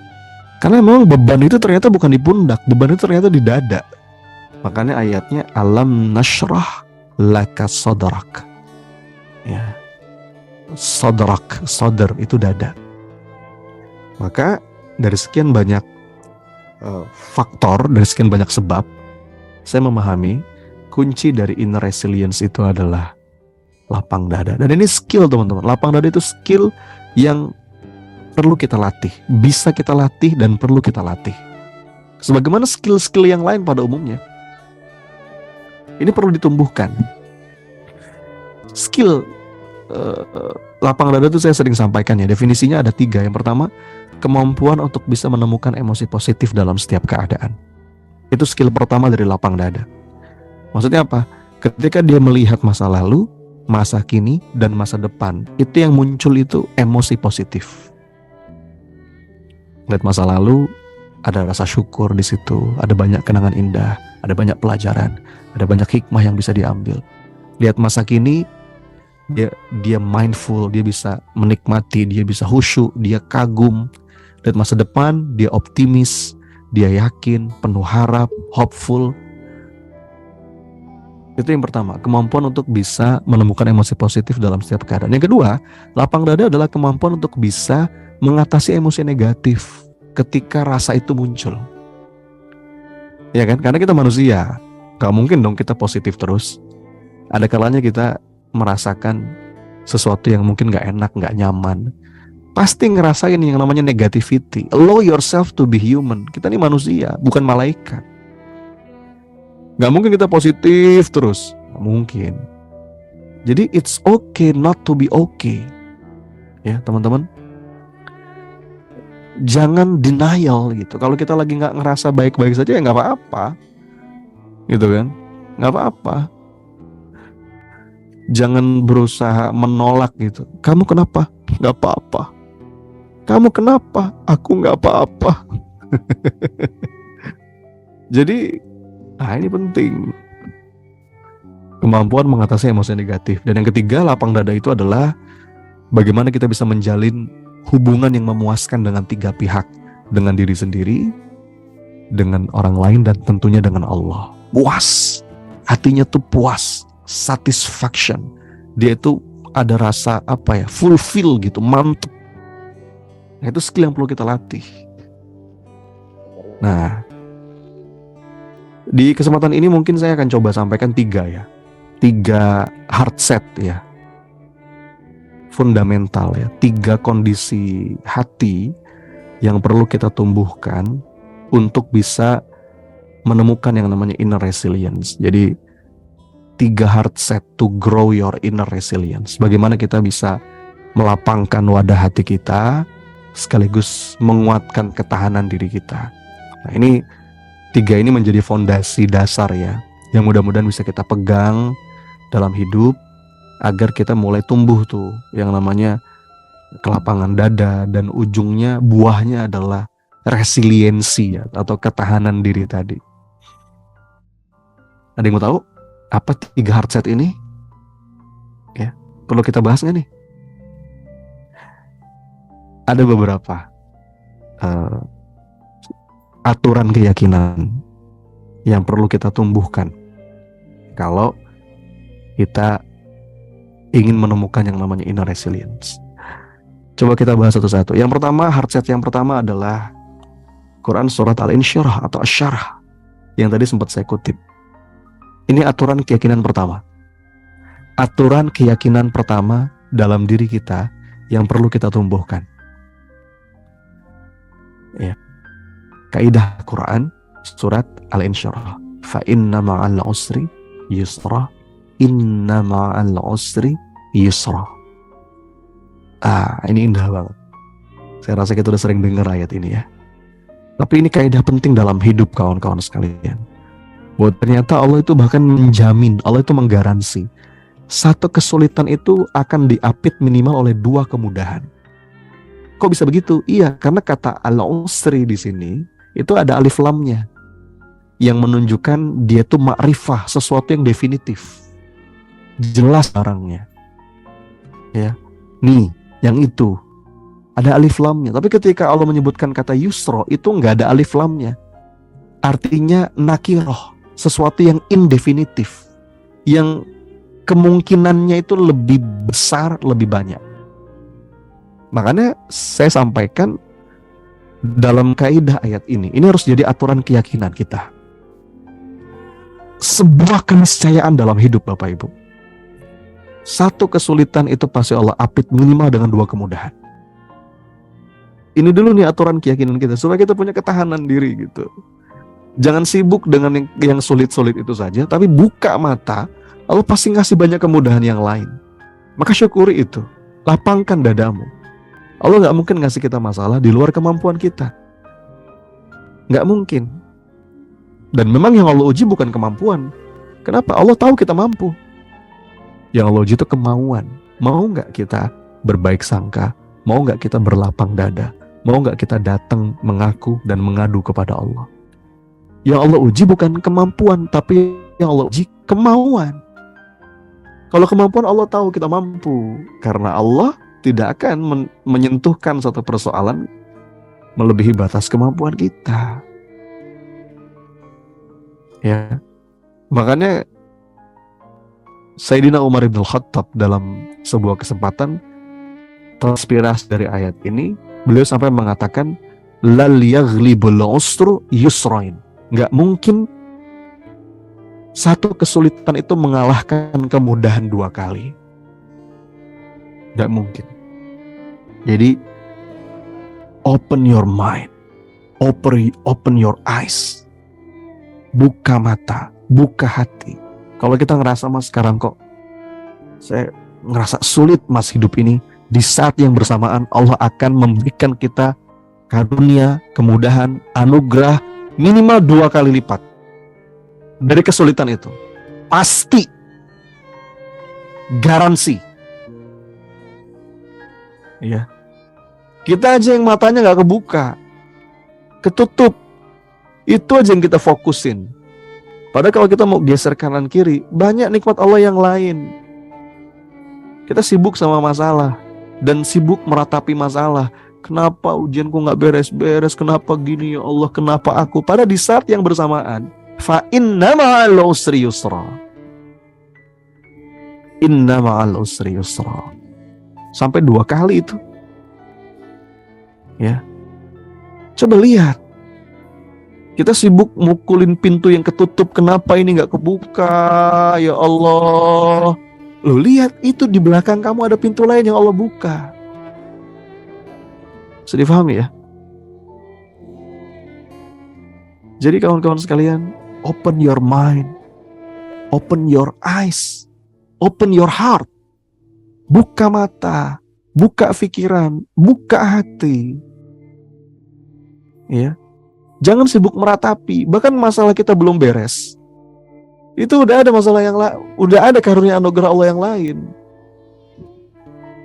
Karena memang beban itu ternyata bukan di pundak, beban itu ternyata di dada. Makanya ayatnya alam nashrah laka sadrak. Ya. Sadrak, sadr itu dada. Maka dari sekian banyak faktor, dari sekian banyak sebab, saya memahami kunci dari inner resilience itu adalah lapang dada. Dan ini skill teman-teman. Lapang dada itu skill yang perlu kita latih, bisa kita latih dan perlu kita latih. Sebagaimana skill-skill yang lain pada umumnya. Ini perlu ditumbuhkan. Skill lapang dada itu saya sering sampaikan ya. Definisinya ada 3. Yang pertama, kemampuan untuk bisa menemukan emosi positif dalam setiap keadaan. Itu skill pertama dari lapang dada. Maksudnya apa? Ketika dia melihat masa lalu, masa kini, dan masa depan, itu yang muncul itu emosi positif. Lihat masa lalu, ada rasa syukur di situ, ada banyak kenangan indah, ada banyak pelajaran, ada banyak hikmah yang bisa diambil. Lihat masa kini, dia mindful, dia bisa menikmati, dia bisa khusyuk, dia kagum. Lihat masa depan, dia optimis, dia yakin, penuh harap, hopeful. Itu yang pertama, kemampuan untuk bisa menemukan emosi positif dalam setiap keadaan. Yang kedua, lapang dada adalah kemampuan untuk bisa mengatasi emosi negatif ketika rasa itu muncul. Ya kan? Karena kita manusia, gak mungkin dong kita positif terus. Ada kalanya kita merasakan sesuatu yang mungkin gak enak, gak nyaman. Pasti ngerasain yang namanya negativity. Allow yourself to be human. Kita ini manusia, bukan malaikat. Gak mungkin kita positif terus. Gak mungkin. Jadi it's okay not to be okay. Ya teman-teman. Jangan denial gitu. Kalau kita lagi gak ngerasa baik-baik saja ya gak apa-apa. Gitu kan. Gak apa-apa. Jangan berusaha menolak gitu. Kamu kenapa? Gak apa-apa. Kamu kenapa? Aku gak apa-apa. Jadi, ini penting. Kemampuan mengatasi emosi negatif. Dan yang ketiga, lapang dada itu adalah bagaimana kita bisa menjalin hubungan yang memuaskan dengan 3 pihak. Dengan diri sendiri, dengan orang lain, dan tentunya dengan Allah. Puas. Hatinya tuh puas. Satisfaction. Dia itu ada rasa fulfill gitu, mantap. Nah, itu skill yang perlu kita latih. Nah, Di kesempatan ini mungkin saya akan coba sampaikan 3 ya. 3 hard set ya, fundamental ya. 3 kondisi hati yang perlu kita tumbuhkan untuk bisa menemukan yang namanya inner resilience. Jadi 3 hard set to grow your inner resilience. Bagaimana kita bisa melapangkan wadah hati kita sekaligus menguatkan ketahanan diri kita. Nah, ini 3 ini menjadi fondasi dasar ya, yang mudah-mudahan bisa kita pegang dalam hidup agar kita mulai tumbuh tuh yang namanya kelapangan dada, dan ujungnya buahnya adalah resiliensi ya, atau ketahanan diri tadi. Ada yang mau tahu apa 3 hard set ini? Ya, perlu kita bahas nggak nih? Ada beberapa aturan keyakinan yang perlu kita tumbuhkan kalau kita ingin menemukan yang namanya inner resilience. Coba kita bahas satu-satu. Yang pertama, hard set yang pertama adalah Quran surat Al-Insyirah atau Asy-Syarh yang tadi sempat saya kutip. Ini aturan keyakinan pertama. Aturan keyakinan pertama dalam diri kita yang perlu kita tumbuhkan. Ya. Kaidah Quran surat Al-Insyirah. Fa inna ma'al usri yusra. Inna ma'al usri yusra. Ini indah banget. Saya rasa kita udah sering dengar ayat ini ya. Tapi ini kaidah penting dalam hidup kawan-kawan sekalian. Bahwa ternyata Allah itu bahkan menjamin, Allah itu menggaransi satu kesulitan itu akan diapit minimal oleh 2 kemudahan. Kok bisa begitu? Iya, karena kata al-usri di sini itu ada alif lamnya yang menunjukkan dia itu makrifah, sesuatu yang definitif, jelas barangnya. Ya, nih yang itu ada alif lamnya. Tapi ketika Allah menyebutkan kata yusra itu nggak ada alif lamnya, artinya nakiroh, sesuatu yang indefinitif, yang kemungkinannya itu lebih besar, lebih banyak. Makanya saya sampaikan dalam kaidah ayat ini harus jadi aturan keyakinan kita. Sebuah keniscayaan dalam hidup Bapak Ibu. Satu kesulitan itu pasti Allah apit minimal dengan 2 kemudahan. Ini dulu nih aturan keyakinan kita supaya kita punya ketahanan diri gitu. Jangan sibuk dengan yang sulit-sulit itu saja, tapi buka mata, Allah pasti ngasih banyak kemudahan yang lain. Maka syukuri itu, lapangkan dadamu. Allah gak mungkin ngasih kita masalah di luar kemampuan kita. Gak mungkin. Dan memang yang Allah uji bukan kemampuan. Kenapa? Allah tahu kita mampu. Yang Allah uji itu kemauan. Mau gak kita berbaik sangka? Mau gak kita berlapang dada? Mau gak kita datang mengaku dan mengadu kepada Allah? Yang Allah uji bukan kemampuan, tapi yang Allah uji kemauan. Kalau kemampuan Allah tahu kita mampu. Karena Allah tidak akan menyentuhkan satu persoalan melebihi batas kemampuan kita. Ya, makanya Sayyidina Umar bin Khattab dalam sebuah kesempatan terinspirasi dari ayat ini, beliau sampai mengatakan lal yaghlibul usru yusrain. Nggak mungkin satu kesulitan itu mengalahkan kemudahan 2 kali. Gak mungkin. Jadi open your mind, open your eyes, buka mata, buka hati. Kalau kita ngerasa mas sekarang kok saya ngerasa sulit mas hidup ini, di saat yang bersamaan Allah akan memberikan kita karunia, kemudahan, anugerah minimal 2 kali lipat dari kesulitan itu. Pasti, garansi. Ya, kita aja yang matanya gak kebuka, ketutup, itu aja yang kita fokusin. Padahal kalau kita mau geser kanan kiri, banyak nikmat Allah yang lain. Kita sibuk sama masalah dan sibuk meratapi masalah. Kenapa ujianku gak beres-beres? Kenapa gini ya Allah? Kenapa aku? Padahal di saat yang bersamaan, fa inna ma'al usri yusra. Inna ma'al usri yusra. Sampai 2 kali itu. Ya. Coba lihat. Kita sibuk mukulin pintu yang ketutup, kenapa ini nggak kebuka? Ya Allah. Loh, lihat itu di belakang kamu ada pintu lain yang Allah buka. Bisa difahami ya? Jadi kawan-kawan sekalian, open your mind, open your eyes, open your heart. Buka mata, buka pikiran, buka hati. Ya. Jangan sibuk meratapi, bahkan masalah kita belum beres. Itu udah ada masalah yang udah ada karunia anugerah Allah yang lain.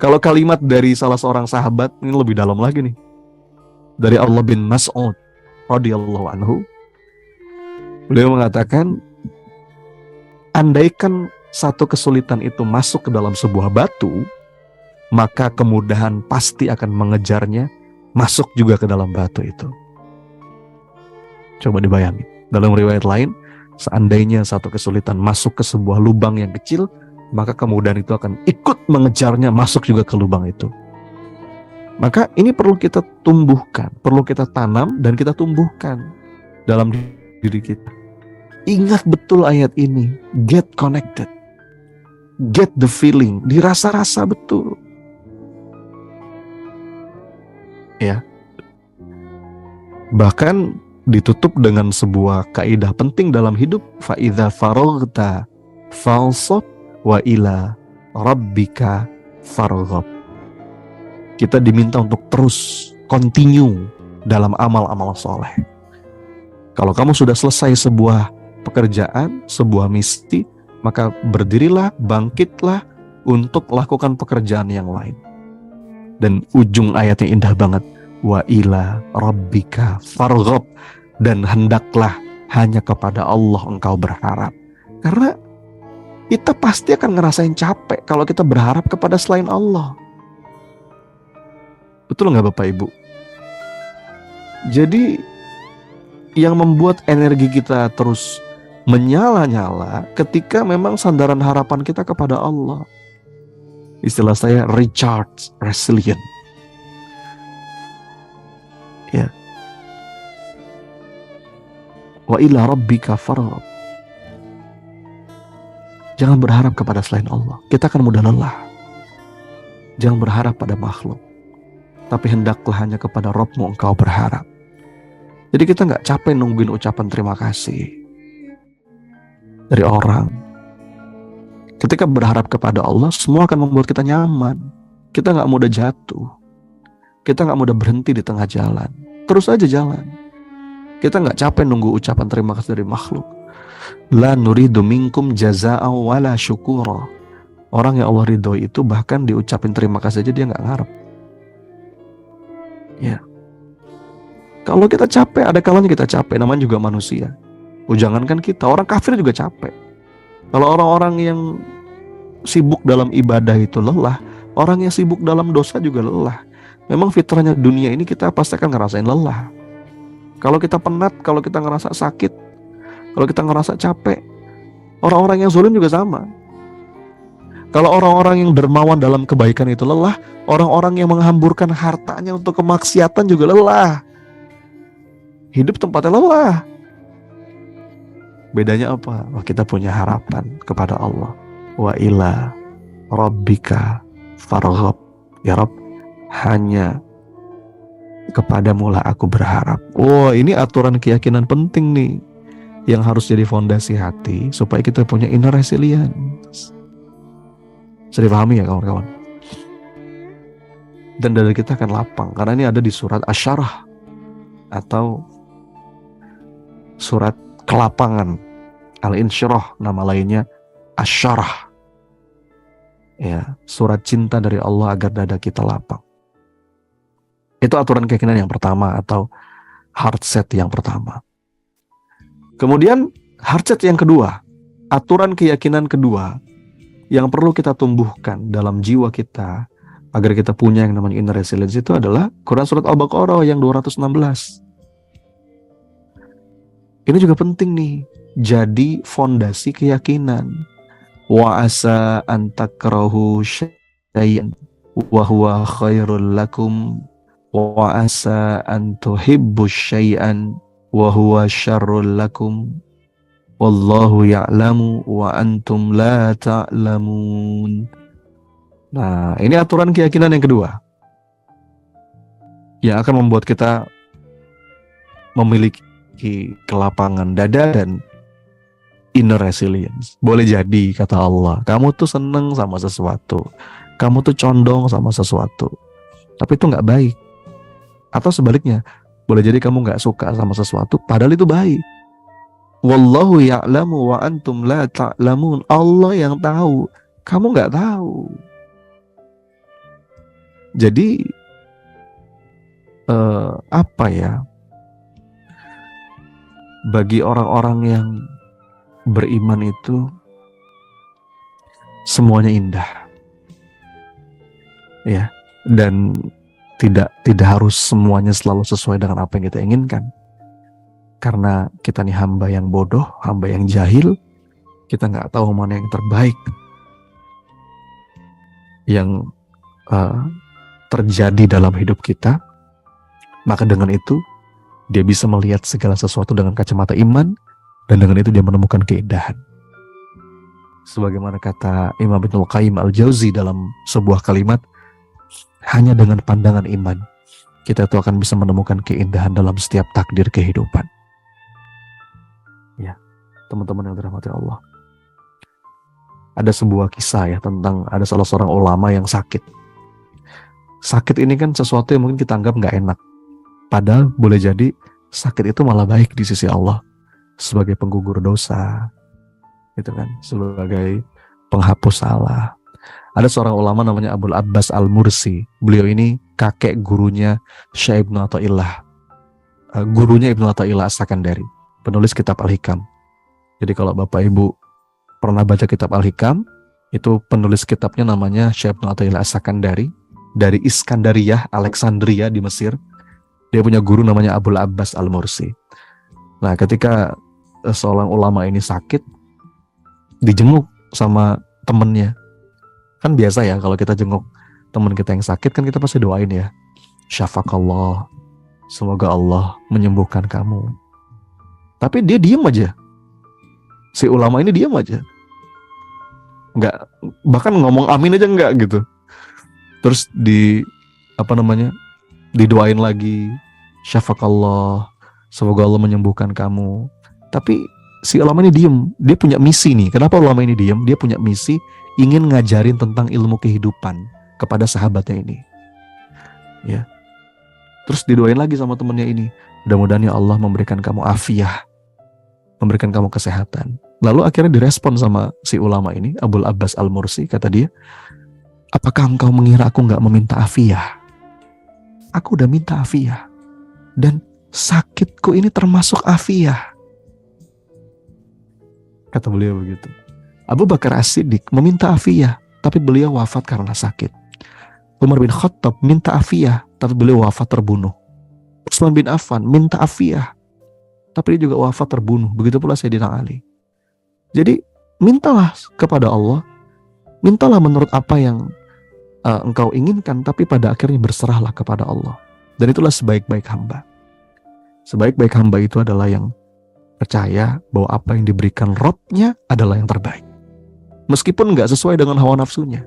Kalau kalimat dari salah seorang sahabat, ini lebih dalam lagi nih. Dari Allah bin Mas'ud radhiyallahu anhu. Beliau mengatakan, andaikan satu kesulitan itu masuk ke dalam sebuah batu, maka kemudahan pasti akan mengejarnya masuk juga ke dalam batu itu. Coba dibayangin. Dalam riwayat lain, seandainya satu kesulitan masuk ke sebuah lubang yang kecil, maka kemudahan itu akan ikut mengejarnya masuk juga ke lubang itu. Maka ini perlu kita tumbuhkan, perlu kita tanam dan kita tumbuhkan dalam diri kita. Ingat betul ayat ini, get connected, get the feeling, dirasa-rasa betul. Ya. Bahkan ditutup dengan sebuah kaidah penting dalam hidup, fa idza faraghta fansab wa ila rabbika farghab. Kita diminta untuk terus continue dalam amal-amal soleh. Kalau kamu sudah selesai sebuah pekerjaan, sebuah misi, maka berdirilah, bangkitlah untuk lakukan pekerjaan yang lain. Dan ujung ayatnya indah banget, wa ila rabbika farghab, dan hendaklah hanya kepada Allah engkau berharap. Karena kita pasti akan ngerasain capek kalau kita berharap kepada selain Allah. Betul nggak Bapak Ibu? Jadi yang membuat energi kita terus menyala-nyala ketika memang sandaran harapan kita kepada Allah. Istilah saya recharge resilient. Ya. Wa ila rabbika farghab. Jangan berharap kepada selain Allah. Kita akan mudah lelah. Jangan berharap pada makhluk. Tapi hendaklah hanya kepada Rabb-Mu engkau berharap. Jadi kita gak capek nungguin ucapan terima kasih dari orang. Ketika berharap kepada Allah, semua akan membuat kita nyaman. Kita gak mudah jatuh. Kita gak mudah berhenti di tengah jalan. Terus aja jalan. Kita gak capek nunggu ucapan terima kasih dari makhluk. La nuridu minkum jazaa'a wala syukura. Orang yang Allah ridhoi itu bahkan diucapin terima kasih aja dia gak ngarep. Ya. Kalau kita capek, ada kalanya kita capek, namanya juga manusia. Jangankan kita, orang kafir juga capek. Kalau orang-orang yang sibuk dalam ibadah itu lelah, orang yang sibuk dalam dosa juga lelah. Memang fitrahnya dunia ini kita pasti akan ngerasain lelah. Kalau kita penat, kalau kita ngerasa sakit, kalau kita ngerasa capek, orang-orang yang zalim juga sama. Kalau orang-orang yang dermawan dalam kebaikan itu lelah, orang-orang yang menghamburkan hartanya untuk kemaksiatan juga lelah. Hidup tempatnya lelah. Bedanya apa? Wah, kita punya harapan kepada Allah. Wa ila rabbika farghab. Ya Rabb, hanya kepadamu lah aku berharap. Oh, ini aturan keyakinan penting nih, yang harus jadi fondasi hati supaya kita punya inner resilience. Bisa dipahami ya kawan-kawan? Dan dada kita akan lapang, karena ini ada di surat Asy-Syarah atau surat kelapangan. Al-Insyirah nama lainnya Asy-Syarah. Ya, surat cinta dari Allah agar dada kita lapang. Itu aturan keyakinan yang pertama atau heart set yang pertama. Kemudian heart set yang kedua, aturan keyakinan kedua yang perlu kita tumbuhkan dalam jiwa kita agar kita punya yang namanya inner resilience itu adalah Quran surat Al-Baqarah yang 216. Ini juga penting nih, jadi fondasi keyakinan. Wa asa an takrahu syai'an wa huwa khairul lakum wa asa an tuhibbu syai'an wa huwa syarrul lakum wallahu ya'lamu wa antum la ta'lamun. Nah, ini aturan keyakinan yang kedua yang akan membuat kita memiliki kelapangan dada dan inner resilience. Boleh jadi, kata Allah, kamu tuh seneng sama sesuatu, kamu tuh condong sama sesuatu, tapi itu gak baik. Atau sebaliknya, boleh jadi kamu gak suka sama sesuatu, padahal itu baik. Wallahu ya'lamu wa antum la ta'lamun. Allah yang tahu, kamu gak tahu. Jadi bagi orang-orang yang beriman itu semuanya indah, ya, dan tidak harus semuanya selalu sesuai dengan apa yang kita inginkan. Karena kita nih hamba yang bodoh, hamba yang jahil, kita nggak tahu mana yang terbaik yang terjadi dalam hidup kita. Maka dengan itu dia bisa melihat segala sesuatu dengan kacamata iman, dan dengan itu dia menemukan keindahan. Sebagaimana kata Imam Ibnul Qayyim Al-Jauzi dalam sebuah kalimat, hanya dengan pandangan iman kita itu akan bisa menemukan keindahan dalam setiap takdir kehidupan. Ya, teman-teman yang dirahmati Allah. Ada sebuah kisah ya tentang ada salah seorang ulama yang sakit. Sakit ini kan sesuatu yang mungkin kita anggap gak enak. Padahal boleh jadi sakit itu malah baik di sisi Allah. Sebagai penggugur dosa, gitu kan, sebagai penghapus salah. Ada seorang ulama namanya Abul Abbas Al-Mursi. Beliau ini kakek gurunya Syekh Ibnu Athaillah, gurunya Ibnu Athaillah As-Sakandari, penulis kitab Al-Hikam. Jadi kalau Bapak Ibu pernah baca kitab Al-Hikam, itu penulis kitabnya namanya Syekh Ibnu Athaillah As-Sakandari, dari Iskandariyah, Alexandria di Mesir. Dia punya guru namanya Abul Abbas Al-Mursi. Nah, ketika seorang ulama ini sakit, dijenguk sama temennya. Kan biasa ya kalau kita jenguk teman kita yang sakit, kan kita pasti doain ya, syafakallah, semoga Allah menyembuhkan kamu. Tapi dia diem aja. Si ulama ini diem aja. Enggak, bahkan ngomong amin aja enggak gitu. Terus didoain lagi, syafakallah, semoga Allah menyembuhkan kamu. Tapi si ulama ini diem. Dia punya misi nih. Kenapa ulama ini diem? Dia punya misi ingin ngajarin tentang ilmu kehidupan kepada sahabatnya ini. Ya. Terus didoain lagi sama temennya ini, mudah-mudahan ya Allah memberikan kamu afiah, memberikan kamu kesehatan. Lalu akhirnya direspon sama si ulama ini, Abul Abbas Al-Mursi, kata dia, apakah engkau mengira aku gak meminta afiah? Aku udah minta afiah, dan sakitku ini termasuk afiah. Kata beliau begitu. Abu Bakar As-Siddiq meminta afiah, tapi beliau wafat karena sakit. Umar bin Khattab minta afiah, tapi beliau wafat terbunuh. Utsman bin Affan minta afiah, tapi dia juga wafat terbunuh. Begitu pula Sayyidina Ali. Jadi mintalah kepada Allah, mintalah menurut apa yang engkau inginkan, tapi pada akhirnya berserahlah kepada Allah. Dan itulah sebaik-baik hamba. Sebaik-baik hamba itu adalah yang percaya bahwa apa yang diberikan Robnya adalah yang terbaik, meskipun gak sesuai dengan hawa nafsunya.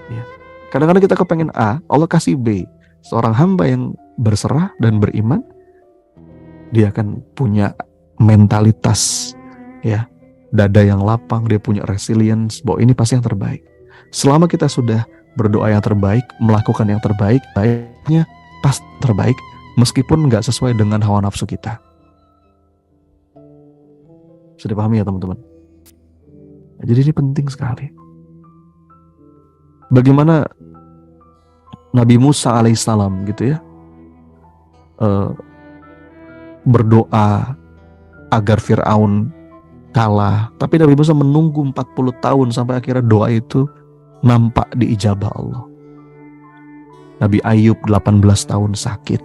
Ya. Kadang-kadang kita kepengen A, Allah kasih B. Seorang hamba yang berserah dan beriman, dia akan punya mentalitas, ya, dada yang lapang, dia punya resilience, bahwa ini pasti yang terbaik. Selama kita sudah berdoa yang terbaik, melakukan yang terbaik, baiknya pasti terbaik, meskipun gak sesuai dengan hawa nafsu kita. Sudah pahami ya teman-teman? Jadi ini penting sekali. Bagaimana Nabi Musa alaihissalam gitu ya, berdoa agar Fir'aun kalah, tapi Nabi Musa menunggu 40 tahun sampai akhirnya doa itu nampak diijabah Allah. Nabi Ayub 18 tahun sakit.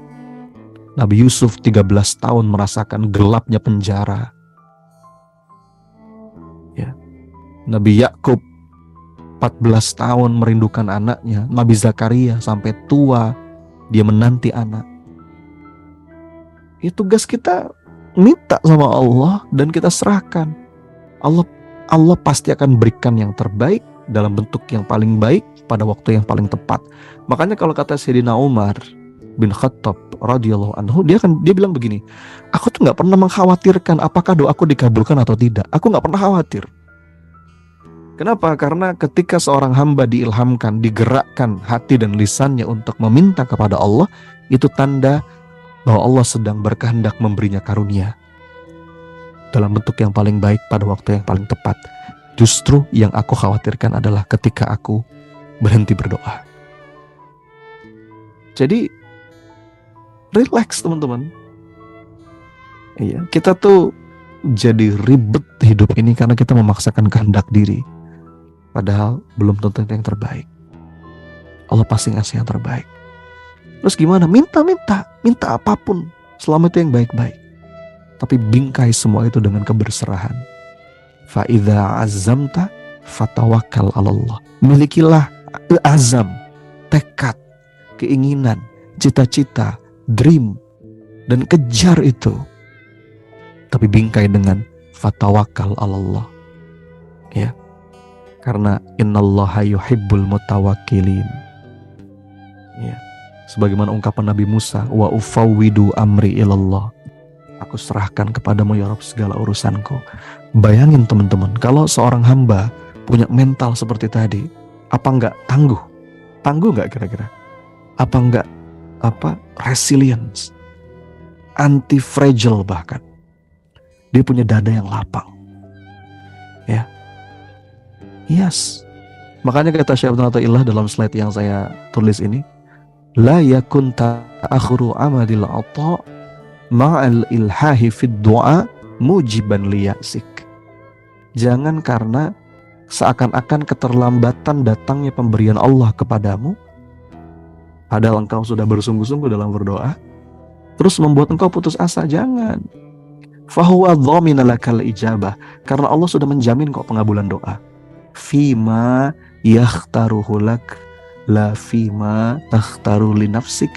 Nabi Yusuf 13 tahun merasakan gelapnya penjara. Ya. Nabi Yakub 14 tahun merindukan anaknya. Nabi Zakaria sampai tua dia menanti anak. Ya tugas kita minta sama Allah dan kita serahkan. Allah pasti akan berikan yang terbaik dalam bentuk yang paling baik pada waktu yang paling tepat. Makanya kalau kata Sayyidina Umar bin Khattab radhiyallahu anhu, dia bilang begini, aku tuh nggak pernah mengkhawatirkan apakah doaku dikabulkan atau tidak. Aku nggak pernah khawatir. Kenapa? Karena ketika seorang hamba diilhamkan, digerakkan hati dan lisannya untuk meminta kepada Allah, itu tanda bahwa Allah sedang berkehendak memberinya karunia dalam bentuk yang paling baik pada waktu yang paling tepat. Justru yang aku khawatirkan adalah ketika aku berhenti berdoa. Jadi relax teman-teman. Iya, kita tuh jadi ribet hidup ini karena kita memaksakan kehendak diri. Padahal belum tentu yang terbaik. Allah pasti ngasih yang terbaik. Terus gimana? Minta apapun selama itu yang baik-baik. Tapi bingkai semua itu dengan keberserahan. Fa idza azamta fatawakkal 'alallah. Milikilah azam, tekad, keinginan, cita-cita, dream, dan kejar itu. Tapi bingkai dengan fatawakkal 'alallah. Ya. Karena innallaha yuhibbul mutawakkilin. Ya. Sebagaimana ungkapan Nabi Musa, wa ufawwidu amri ilallah. Aku serahkan kepadamu ya Rabb segala urusanku. Bayangin teman-teman, kalau seorang hamba punya mental seperti tadi, apa enggak tangguh? Tangguh enggak kira-kira? Apa enggak resilience? Anti fragile bahkan. Dia punya dada yang lapang. Ya. Yes. Makanya kata Syekh Abdul Athaillah dalam slide yang saya tulis ini, la yakun ta'akhiru amadil ata ma'al ilhahi fid du'a mujiban liyasik. Jangan karena seakan-akan keterlambatan datangnya pemberian Allah kepadamu, padahal engkau sudah bersungguh-sungguh dalam berdoa, terus membuat engkau putus asa. Jangan. Fahuwa dhamina lakal ijabah. Karena Allah sudah menjamin kok pengabulan doa. Fima yakhtaruhu lak la fima takhtaru li nafsik.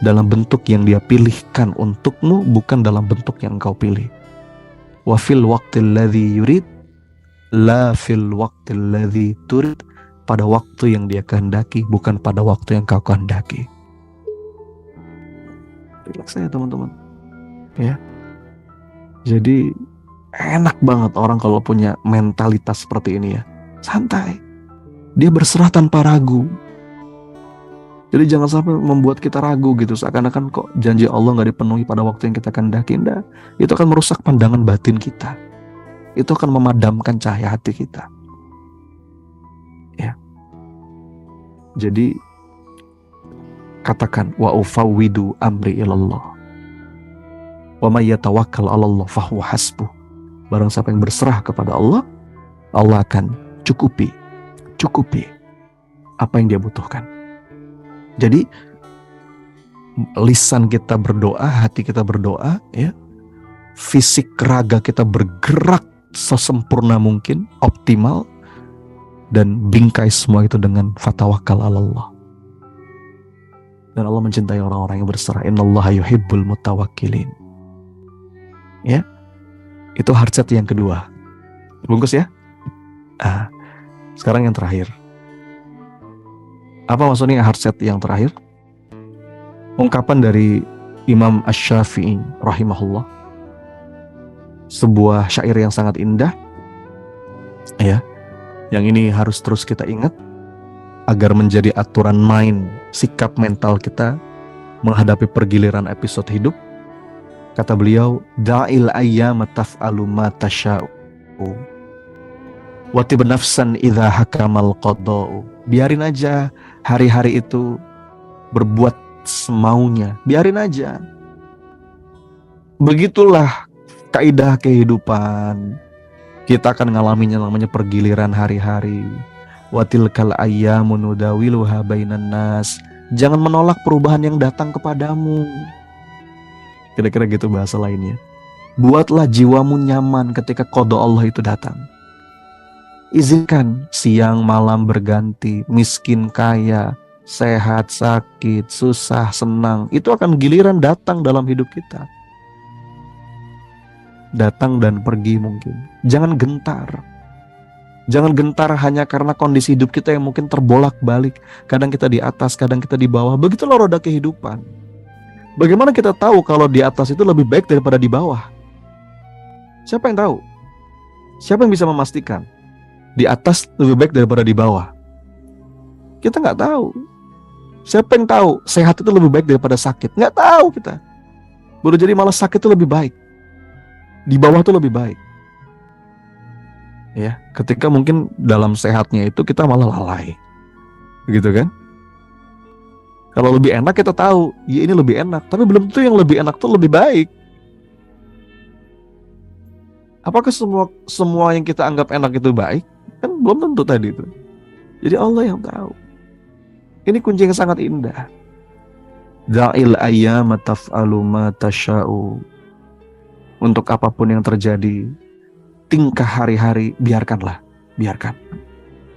Dalam bentuk yang dia pilihkan untukmu, bukan dalam bentuk yang engkau pilih. Wa fil waqtil ladzi yurid la fil waqtil ladzi turid. Pada waktu yang dia kehendaki, bukan pada waktu yang kau kehendaki. Relax ya teman-teman. Ya. Jadi enak banget orang kalau punya mentalitas seperti ini ya. Santai. Dia berserah tanpa ragu. Jadi jangan sampai membuat kita ragu gitu, seakan-akan kok janji Allah gak dipenuhi pada waktu yang kita kehendaki. Itu akan merusak pandangan batin kita. Itu akan memadamkan cahaya hati kita. Ya. Jadi katakan wa ufawwidu amri ilallah. Wa may yatawakkal 'alallah fahuwa hasbuh. Barang siapa yang berserah kepada Allah, Allah akan cukupi apa yang dia butuhkan. Jadi lisan kita berdoa, hati kita berdoa, ya, fisik raga kita bergerak sesempurna mungkin, optimal, dan bingkai semua itu dengan fatawakkal 'alallah. Dan Allah mencintai orang-orang yang berserah. Innallaha yuhibbul mutawakkilin. Ya, itu hardset yang kedua. Bungkus ya. Sekarang yang terakhir. Apa maksudnya hardset yang terakhir? Ungkapan dari Imam Asy-Syafi'i rahimahullah. Sebuah syair yang sangat indah. Ya. Yang ini harus terus kita ingat agar menjadi aturan main sikap mental kita menghadapi pergiliran episode hidup. Kata beliau, da'il ayyama taf'alu ma tasha'u wa tib nafsan idza hakamal qada'u. Biarin aja hari-hari itu berbuat semaunya, biarin aja. Begitulah kaidah kehidupan. Kita akan ngalamin yang namanya pergiliran hari-hari. Wa tilkal ayyamu nudawiluha bainan nas. Jangan menolak perubahan yang datang kepadamu. Kira-kira gitu bahasa lainnya. Buatlah jiwamu nyaman ketika qada Allah itu datang. Izinkan siang malam berganti, miskin kaya, sehat sakit, susah senang, itu akan giliran datang dalam hidup kita. datang dan pergi mungkin. Jangan gentar. Jangan gentar hanya karena kondisi hidup kita yang mungkin terbolak-balik. Kadang kita di atas, kadang kita di bawah. Begitulah roda kehidupan. Bagaimana kita tahu kalau di atas itu lebih baik daripada di bawah? Siapa yang tahu? Siapa yang bisa memastikan di atas lebih baik daripada di bawah? Kita nggak tahu. Siapa yang tahu sehat itu lebih baik daripada sakit? Nggak tahu kita. Boleh jadi malah sakit itu lebih baik. Di bawah itu lebih baik. Ya, ketika mungkin dalam sehatnya itu kita malah lalai. Begitu kan? Kalau lebih enak kita tahu, ya ini lebih enak. Tapi belum tentu yang lebih enak itu lebih baik. Apakah semua yang kita anggap enak itu baik? Kan belum tentu tadi itu. Jadi Allah yang tahu. Ini kunci yang sangat indah. Da'il ayyama taf'alu ma tasha'u. Untuk apapun yang terjadi, tingkah hari-hari biarkanlah, biarkan.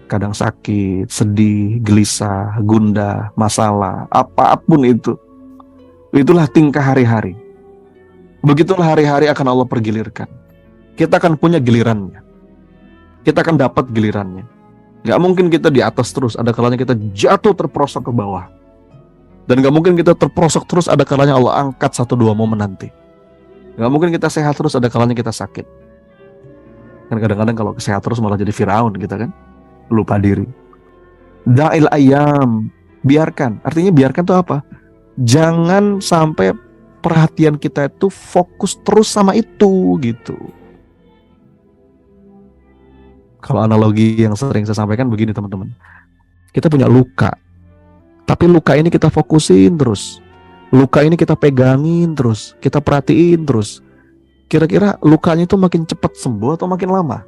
Kadang sakit, sedih, gelisah, gundah, masalah, apapun itu. Itulah tingkah hari-hari. Begitulah hari-hari akan Allah pergilirkan. Kita akan punya gilirannya. Kita akan dapat gilirannya. Gak mungkin kita di atas terus, ada kalanya kita jatuh terperosok ke bawah. Dan gak mungkin kita terperosok terus, ada kalanya Allah angkat 1-2 momen nanti. Gak mungkin kita sehat terus, ada kalanya kita sakit. Kan kadang-kadang kalau sehat terus malah jadi Firaun kita kan, lupa diri. Da'il ayyam, biarkan. Artinya biarkan itu apa? Jangan sampai perhatian kita itu fokus terus sama itu gitu. Kalau analogi yang sering saya sampaikan begini teman-teman. Kita punya luka. Tapi luka ini kita fokusin terus. Luka ini kita pegangin terus. Kita perhatiin terus. Kira-kira lukanya itu makin cepat sembuh atau makin lama?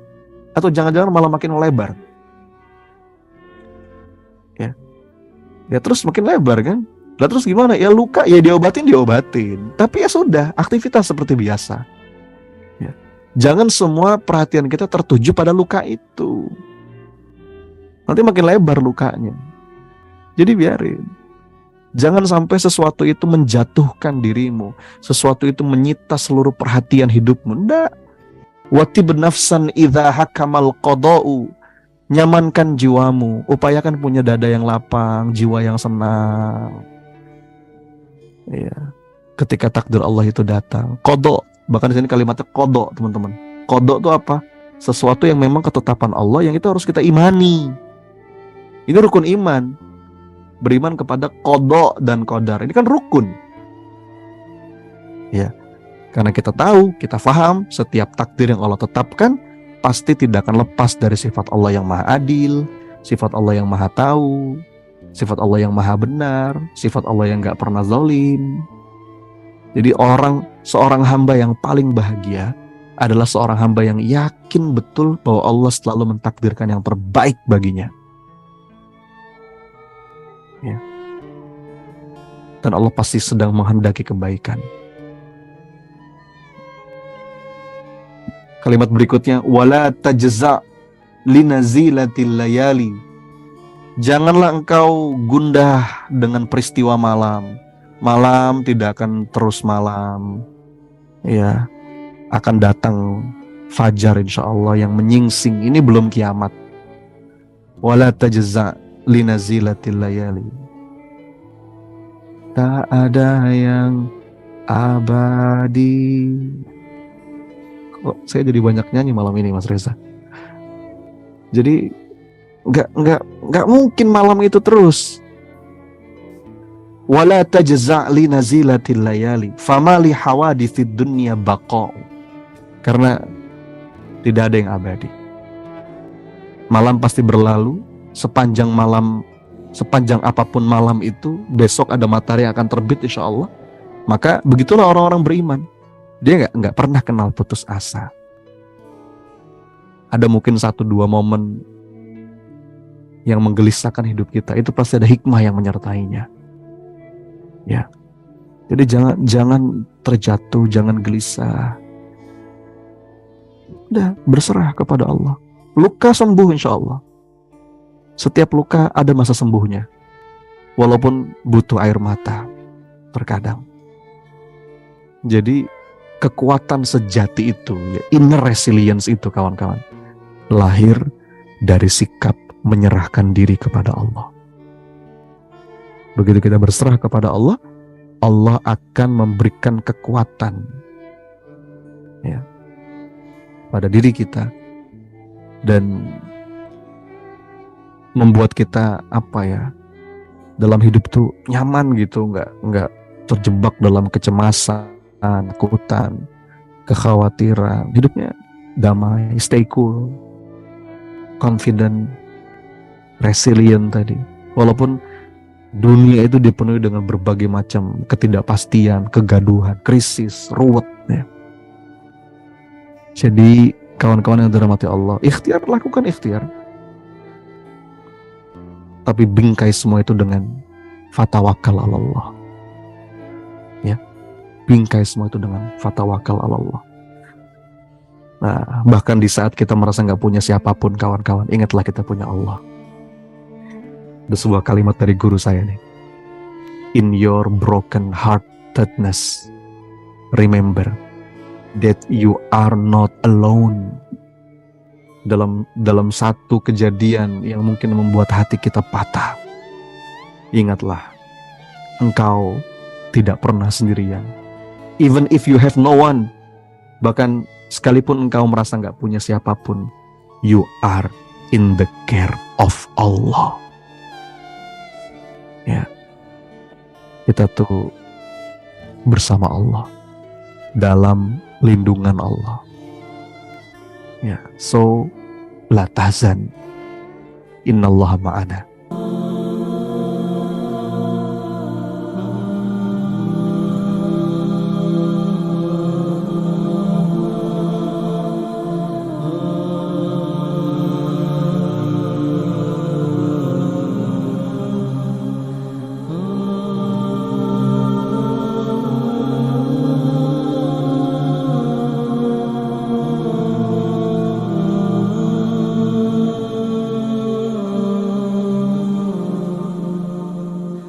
Atau jangan-jangan malah makin lebar? Ya terus makin lebar kan? Lah terus gimana? Ya luka ya diobatin. Tapi ya sudah, aktivitas seperti biasa. Ya. Jangan semua perhatian kita tertuju pada luka itu. Nanti makin lebar lukanya. Jadi biarin. Jangan sampai sesuatu itu menjatuhkan dirimu. Sesuatu itu menyita seluruh perhatian hidupmu. Nggak. Watib nafsan idza hakamal qada'u. Nyamankan jiwamu. Upayakan punya dada yang lapang, jiwa yang senang. Ya. Ketika takdir Allah itu datang. Qada'. Bahkan di sini kalimatnya qada', teman-teman. Qada' itu apa? Sesuatu yang memang ketetapan Allah yang itu harus kita imani. Ini rukun iman. Beriman kepada qada dan qadar. Ini kan rukun. Ya. Karena kita tahu, kita faham setiap takdir yang Allah tetapkan pasti tidak akan lepas dari sifat Allah yang maha adil, sifat Allah yang maha tahu, sifat Allah yang maha benar, sifat Allah yang gak pernah zalim. Jadi seorang hamba yang paling bahagia adalah seorang hamba yang yakin betul bahwa Allah selalu mentakdirkan yang terbaik baginya. Ya. Dan Allah pasti sedang menghendaki kebaikan. Kalimat berikutnya, wala tajza' linazilatil layali. Janganlah engkau gundah dengan peristiwa malam. Malam tidak akan terus malam. Ya, akan datang fajar insyaallah yang menyingsing. Ini belum kiamat. Wala tajza' linazilatil layali. Tak ada yang abadi. Kok saya jadi banyak nyanyi malam ini Mas Reza? Jadi nggak mungkin malam itu terus. Wala tajza' li nazilatil layali fama li hawadithid dunya baqa'. Karena tidak ada yang abadi. Malam pasti berlalu. Sepanjang apapun malam itu, besok ada matahari yang akan terbit insyaallah. Maka begitulah orang-orang beriman. Dia nggak pernah kenal putus asa. Ada mungkin 1-2 momen yang menggelisahkan hidup kita, itu pasti ada hikmah yang menyertainya. Ya, jadi jangan terjatuh, jangan gelisah. Udah berserah kepada Allah. Luka sembuh insya Allah. Setiap luka ada masa sembuhnya, walaupun butuh air mata terkadang. Jadi kekuatan sejati itu, ya, inner resilience itu kawan-kawan, lahir dari sikap menyerahkan diri kepada Allah. Begitu kita berserah kepada Allah, Allah akan memberikan kekuatan, ya, pada diri kita dan membuat kita dalam hidup tuh nyaman gitu, nggak terjebak dalam kecemasan, ketakutan, kekhawatiran. Hidupnya damai, stay cool, confident, resilient tadi. Walaupun dunia itu dipenuhi dengan berbagai macam ketidakpastian, kegaduhan, krisis, ruwet, ya. Jadi kawan-kawan yang dirahmati Allah, lakukan ikhtiar. Tapi bingkai semua itu dengan fatawakal ala Allah. Ya. Bingkai semua itu dengan fatawakal ala Allah. Nah, bahkan di saat kita merasa nggak punya siapapun, kawan-kawan, ingatlah kita punya Allah. Ada sebuah kalimat dari guru saya nih. In your broken heartedness, remember that you are not alone. Dalam satu kejadian yang mungkin membuat hati kita patah, ingatlah, engkau tidak pernah sendirian. Even if you have no one, bahkan sekalipun engkau merasa nggak punya siapapun, you are in the care of Allah. Ya, kita tuh bersama Allah, dalam lindungan Allah. Ya, so la tahzan, innallaha ma'ana.